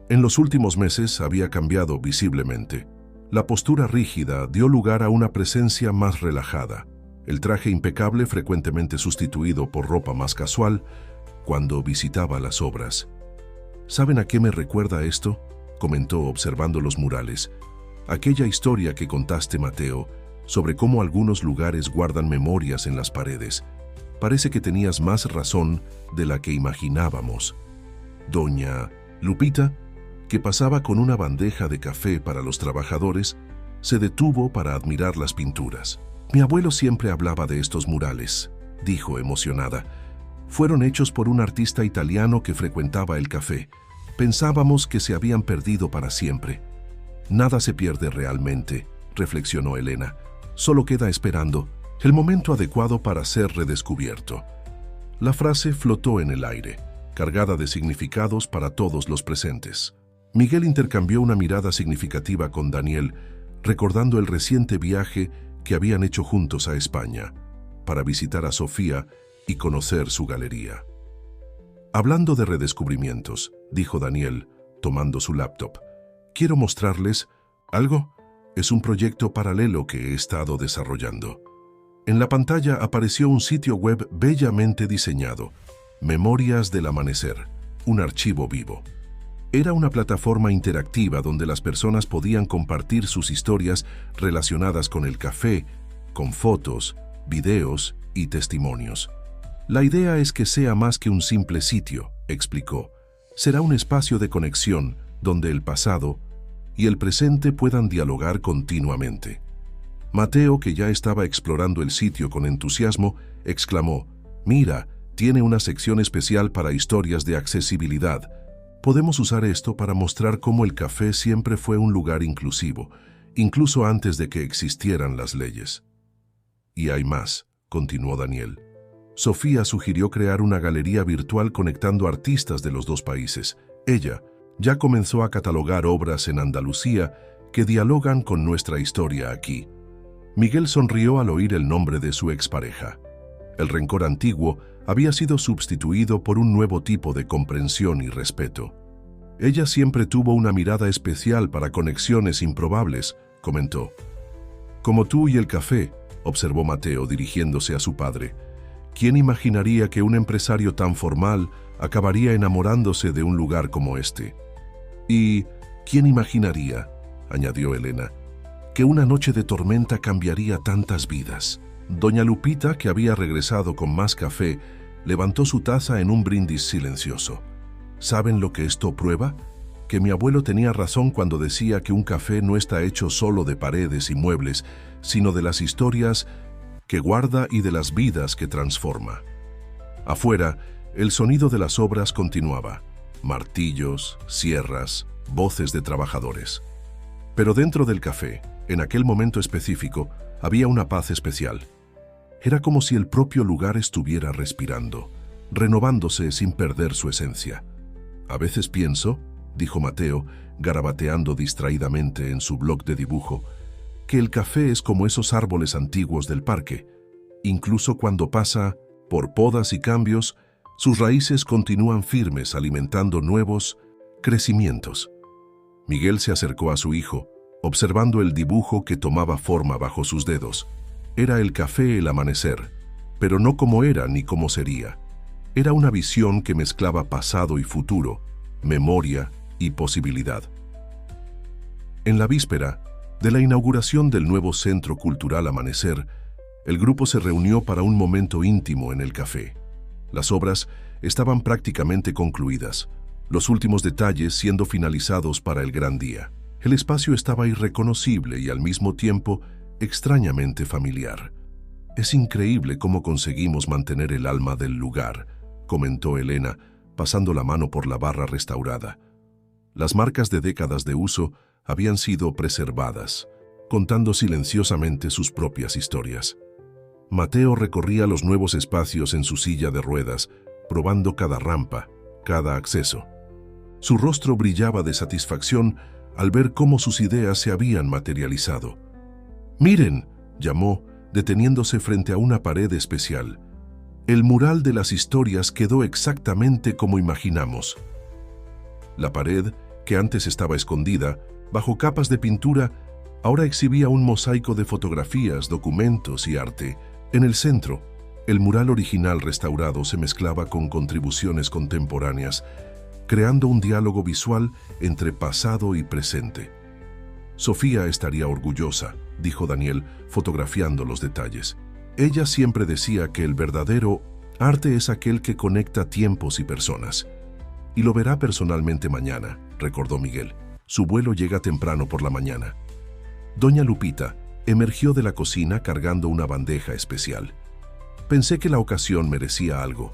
En los últimos meses había cambiado visiblemente. La postura rígida dio lugar a una presencia más relajada. El traje impecable, frecuentemente sustituido por ropa más casual, cuando visitaba las obras. «¿Saben a qué me recuerda esto?», comentó observando los murales. «Aquella historia que contaste, Mateo, sobre cómo algunos lugares guardan memorias en las paredes. Parece que tenías más razón de la que imaginábamos. Doña Lupita, que pasaba con una bandeja de café para los trabajadores, se detuvo para admirar las pinturas. Mi abuelo siempre hablaba de estos murales, dijo emocionada. Fueron hechos por un artista italiano que frecuentaba el café. Pensábamos que se habían perdido para siempre. Nada se pierde realmente, reflexionó Elena. Solo queda esperando el momento adecuado para ser redescubierto. La frase flotó en el aire, cargada de significados para todos los presentes. Miguel intercambió una mirada significativa con Daniel, recordando el reciente viaje que habían hecho juntos a España, para visitar a Sofía y conocer su galería. Hablando de redescubrimientos, dijo Daniel, tomando su laptop, quiero mostrarles algo. Es un proyecto paralelo que he estado desarrollando. En la pantalla apareció un sitio web bellamente diseñado, Memorias del Amanecer, un archivo vivo. Era una plataforma interactiva donde las personas podían compartir sus historias relacionadas con el café, con fotos, videos y testimonios. La idea es que sea más que un simple sitio, explicó. Será un espacio de conexión donde el pasado y el presente puedan dialogar continuamente. Mateo, que ya estaba explorando el sitio con entusiasmo, exclamó: «Mira, tiene una sección especial para historias de accesibilidad. Podemos usar esto para mostrar cómo el café siempre fue un lugar inclusivo, incluso antes de que existieran las leyes». «Y hay más», continuó Daniel. Sofía sugirió crear una galería virtual conectando artistas de los dos países. Ella ya comenzó a catalogar obras en Andalucía que dialogan con nuestra historia aquí. Miguel sonrió al oír el nombre de su expareja. El rencor antiguo había sido sustituido por un nuevo tipo de comprensión y respeto. Ella siempre tuvo una mirada especial para conexiones improbables, comentó. Como tú y el café, observó Mateo dirigiéndose a su padre. ¿Quién imaginaría que un empresario tan formal acabaría enamorándose de un lugar como este? ¿Y quién imaginaría, añadió Elena, que una noche de tormenta cambiaría tantas vidas? Doña Lupita, que había regresado con más café, levantó su taza en un brindis silencioso. ¿Saben lo que esto prueba? Que mi abuelo tenía razón cuando decía que un café no está hecho solo de paredes y muebles, sino de las historias que guarda y de las vidas que transforma. Afuera, el sonido de las obras continuaba. Martillos, sierras, voces de trabajadores. Pero dentro del café, en aquel momento específico, había una paz especial. Era como si el propio lugar estuviera respirando, renovándose sin perder su esencia. A veces pienso, dijo Mateo, garabateando distraídamente en su blog de dibujo, que el café es como esos árboles antiguos del parque. Incluso cuando pasa por podas y cambios, sus raíces continúan firmes, alimentando nuevos crecimientos. Miguel se acercó a su hijo, observando el dibujo que tomaba forma bajo sus dedos. Era el café el amanecer, pero no como era ni como sería. Era una visión que mezclaba pasado y futuro, memoria y posibilidad. En la víspera de la inauguración del nuevo Centro Cultural Amanecer, el grupo se reunió para un momento íntimo en el café. Las obras estaban prácticamente concluidas, los últimos detalles siendo finalizados para el gran día. El espacio estaba irreconocible y al mismo tiempo extrañamente familiar. «Es increíble cómo conseguimos mantener el alma del lugar», comentó Elena, pasando la mano por la barra restaurada. Las marcas de décadas de uso habían sido preservadas, contando silenciosamente sus propias historias. Mateo recorría los nuevos espacios en su silla de ruedas, probando cada rampa, cada acceso. Su rostro brillaba de satisfacción al ver cómo sus ideas se habían materializado. «Miren», llamó, deteniéndose frente a una pared especial. «El mural de las historias quedó exactamente como imaginamos». La pared, que antes estaba escondida bajo capas de pintura, ahora exhibía un mosaico de fotografías, documentos y arte. En el centro, el mural original restaurado se mezclaba con contribuciones contemporáneas, creando un diálogo visual entre pasado y presente. «Sofía estaría orgullosa», dijo Daniel, fotografiando los detalles. Ella siempre decía que el verdadero arte es aquel que conecta tiempos y personas. Y lo verá personalmente mañana, recordó Miguel. Su vuelo llega temprano por la mañana. Doña Lupita emergió de la cocina cargando una bandeja especial. Pensé que la ocasión merecía algo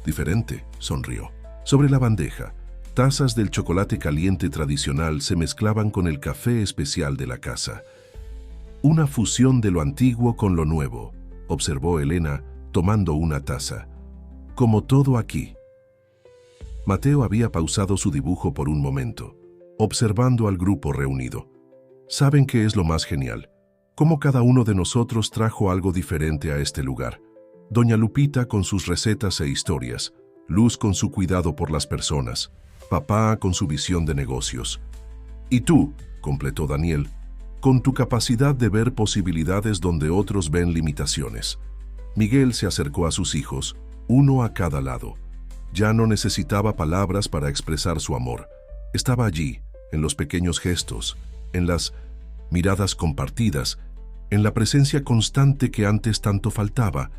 diferente, sonrió. Sobre la bandeja, tazas del chocolate caliente tradicional se mezclaban con el café especial de la casa. Una fusión de lo antiguo con lo nuevo, observó Elena, tomando una taza. Como todo aquí. Mateo había pausado su dibujo por un momento, observando al grupo reunido. ¿Saben qué es lo más genial? Cómo cada uno de nosotros trajo algo diferente a este lugar. Doña Lupita con sus recetas e historias, Luz con su cuidado por las personas, papá con su visión de negocios. Y tú, completó Daniel, con tu capacidad de ver posibilidades donde otros ven limitaciones. Miguel se acercó a sus hijos, uno a cada lado. Ya no necesitaba palabras para expresar su amor. Estaba allí, en los pequeños gestos, en las miradas compartidas, en la presencia constante que antes tanto faltaba.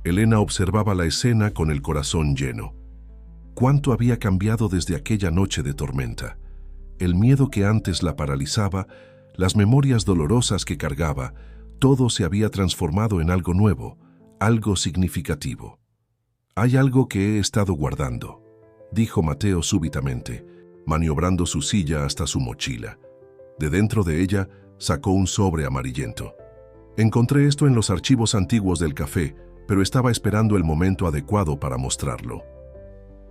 Elena observaba la escena con el corazón lleno. ¿Cuánto había cambiado desde aquella noche de tormenta? El miedo que antes la paralizaba, las memorias dolorosas que cargaba, todo se había transformado en algo nuevo, algo significativo. «Hay algo que he estado guardando», dijo Mateo súbitamente, maniobrando su silla hasta su mochila. De dentro de ella sacó un sobre amarillento. «Encontré esto en los archivos antiguos del café, pero estaba esperando el momento adecuado para mostrarlo».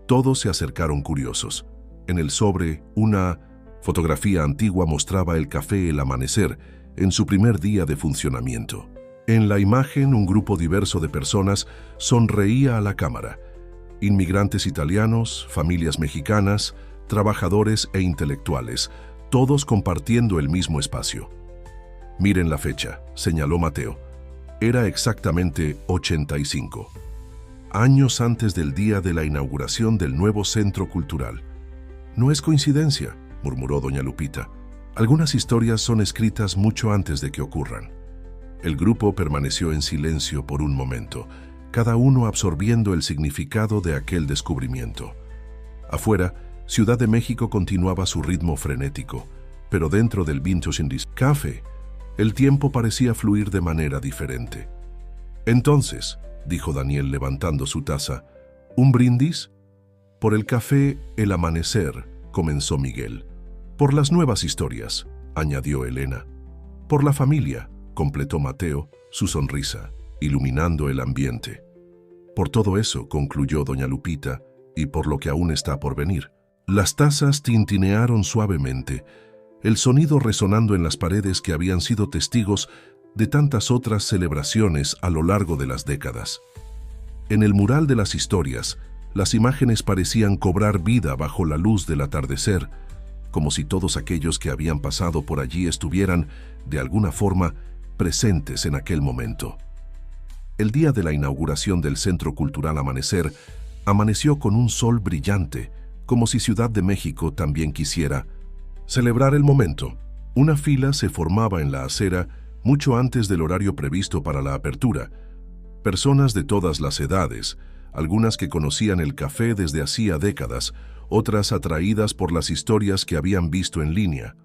Todos se acercaron curiosos. En el sobre, una fotografía antigua mostraba el café El Amanecer en su primer día de funcionamiento. En la imagen, un grupo diverso de personas sonreía a la cámara. Inmigrantes italianos, familias mexicanas, trabajadores e intelectuales, todos compartiendo el mismo espacio. «Miren la fecha», señaló Mateo. Era exactamente 85. Años antes del día de la inauguración del nuevo centro cultural. «No es coincidencia», murmuró doña Lupita. «Algunas historias son escritas mucho antes de que ocurran». El grupo permaneció en silencio por un momento, cada uno absorbiendo el significado de aquel descubrimiento. Afuera, Ciudad de México continuaba su ritmo frenético, pero dentro del Vintage Indies Café, el tiempo parecía fluir de manera diferente. «Entonces», dijo Daniel levantando su taza, «¿un brindis?» «Por el café El Amanecer», comenzó Miguel. «Por las nuevas historias», añadió Elena. «Por la familia», completó Mateo, su sonrisa, iluminando el ambiente. «Por todo eso», concluyó doña Lupita, «y por lo que aún está por venir». Las tazas tintinearon suavemente, el sonido resonando en las paredes que habían sido testigos de tantas otras celebraciones a lo largo de las décadas. En el mural de las historias, las imágenes parecían cobrar vida bajo la luz del atardecer, como si todos aquellos que habían pasado por allí estuvieran, de alguna forma, presentes en aquel momento. El día de la inauguración del Centro Cultural Amanecer amaneció con un sol brillante, como si Ciudad de México también quisiera celebrar el momento. Una fila se formaba en la acera mucho antes del horario previsto para la apertura. Personas de todas las edades, algunas que conocían el café desde hacía décadas, otras atraídas por las historias que habían visto en línea.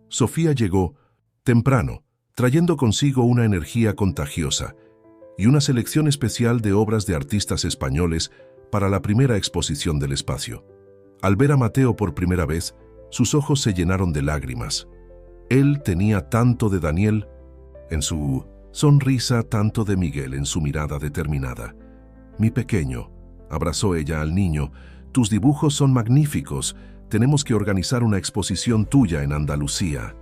Sofía llegó temprano, trayendo consigo una energía contagiosa y una selección especial de obras de artistas españoles para la primera exposición del espacio. Al ver a Mateo por primera vez, sus ojos se llenaron de lágrimas. Él tenía tanto de Daniel en su sonrisa, tanto de Miguel en su mirada determinada. «Mi pequeño», abrazó ella al niño, «tus dibujos son magníficos. Tenemos que organizar una exposición tuya en Andalucía».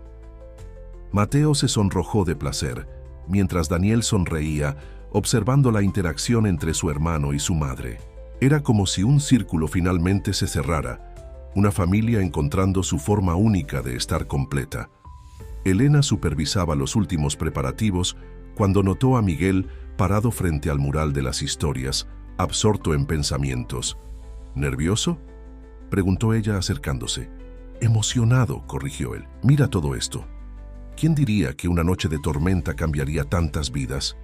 Mateo se sonrojó de placer, mientras Daniel sonreía, observando la interacción entre su hermano y su madre. Era como si un círculo finalmente se cerrara, una familia encontrando su forma única de estar completa. Elena supervisaba los últimos preparativos cuando notó a Miguel parado frente al mural de las historias, absorto en pensamientos. «¿Nervioso?», preguntó ella acercándose. «Emocionado», corrigió él. «Mira todo esto. ¿Quién diría que una noche de tormenta cambiaría tantas vidas?»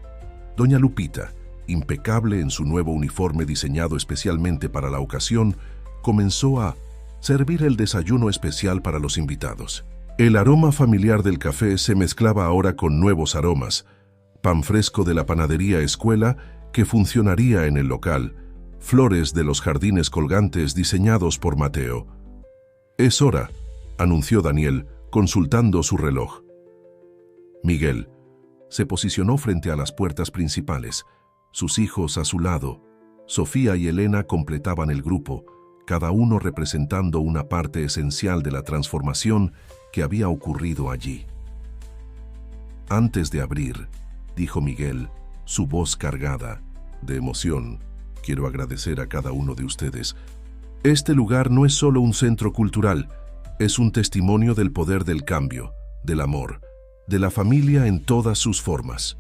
Doña Lupita, impecable en su nuevo uniforme diseñado especialmente para la ocasión, comenzó a servir el desayuno especial para los invitados. El aroma familiar del café se mezclaba ahora con nuevos aromas: pan fresco de la panadería Escuela, que funcionaría en el local, flores de los jardines colgantes diseñados por Mateo. «Es hora», anunció Daniel, consultando su reloj. Miguel se posicionó frente a las puertas principales. Sus hijos a su lado. Sofía y Elena completaban el grupo, cada uno representando una parte esencial de la transformación que había ocurrido allí. «Antes de abrir», dijo Miguel, su voz cargada de emoción, «quiero agradecer a cada uno de ustedes. Este lugar no es solo un centro cultural, es un testimonio del poder del cambio, del amor, de la familia en todas sus formas».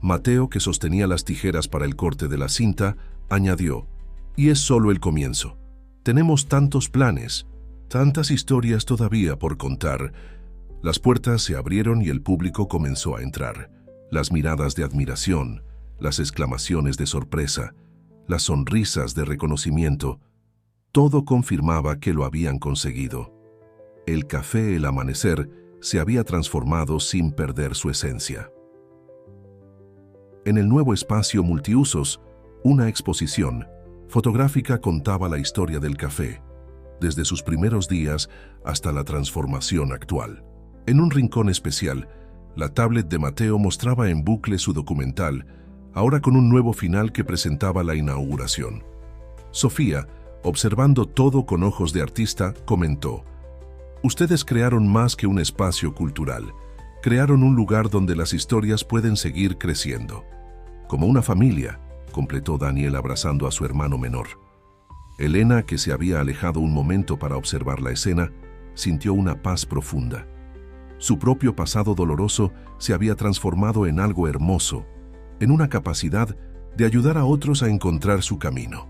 Mateo, que sostenía las tijeras para el corte de la cinta, añadió: «Y es solo el comienzo. Tenemos tantos planes, tantas historias todavía por contar». Las puertas se abrieron y el público comenzó a entrar. Las miradas de admiración, las exclamaciones de sorpresa, las sonrisas de reconocimiento, todo confirmaba que lo habían conseguido. El café El Amanecer se había transformado sin perder su esencia. En el nuevo espacio multiusos, una exposición fotográfica contaba la historia del café, desde sus primeros días hasta la transformación actual. En un rincón especial, la tablet de Mateo mostraba en bucle su documental, ahora con un nuevo final que presentaba la inauguración. Sofía, observando todo con ojos de artista, comentó: «Ustedes crearon más que un espacio cultural, crearon un lugar donde las historias pueden seguir creciendo. Como una familia», completó Daniel abrazando a su hermano menor. Elena, que se había alejado un momento para observar la escena, sintió una paz profunda. Su propio pasado doloroso se había transformado en algo hermoso, en una capacidad de ayudar a otros a encontrar su camino.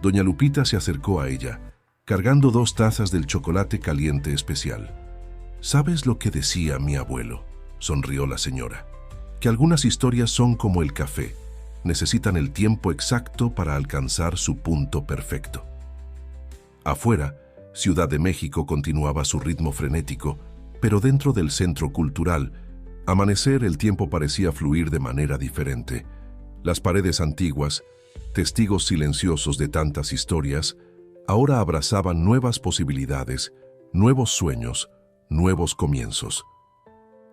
Doña Lupita se acercó a ella, cargando 2 tazas del chocolate caliente especial. «¿Sabes lo que decía mi abuelo?», sonrió la señora. «Que algunas historias son como el café, necesitan el tiempo exacto para alcanzar su punto perfecto». Afuera, Ciudad de México continuaba su ritmo frenético, pero dentro del centro cultural, Amanecer, el tiempo parecía fluir de manera diferente. Las paredes antiguas, testigos silenciosos de tantas historias, ahora abrazaban nuevas posibilidades, nuevos sueños, nuevos comienzos.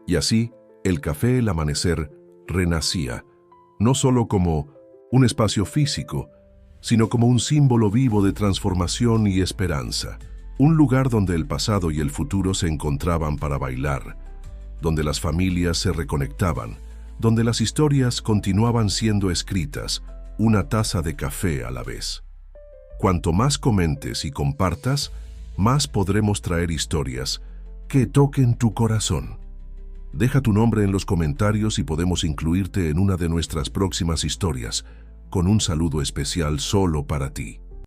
Y así, el café El Amanecer renacía, no solo como un espacio físico, sino como un símbolo vivo de transformación y esperanza. Un lugar donde el pasado y el futuro se encontraban para bailar, donde las familias se reconectaban, donde las historias continuaban siendo escritas, una taza de café a la vez. Cuanto más comentes y compartas, más podremos traer historias que toquen tu corazón. Deja tu nombre en los comentarios y podemos incluirte en una de nuestras próximas historias, con un saludo especial solo para ti.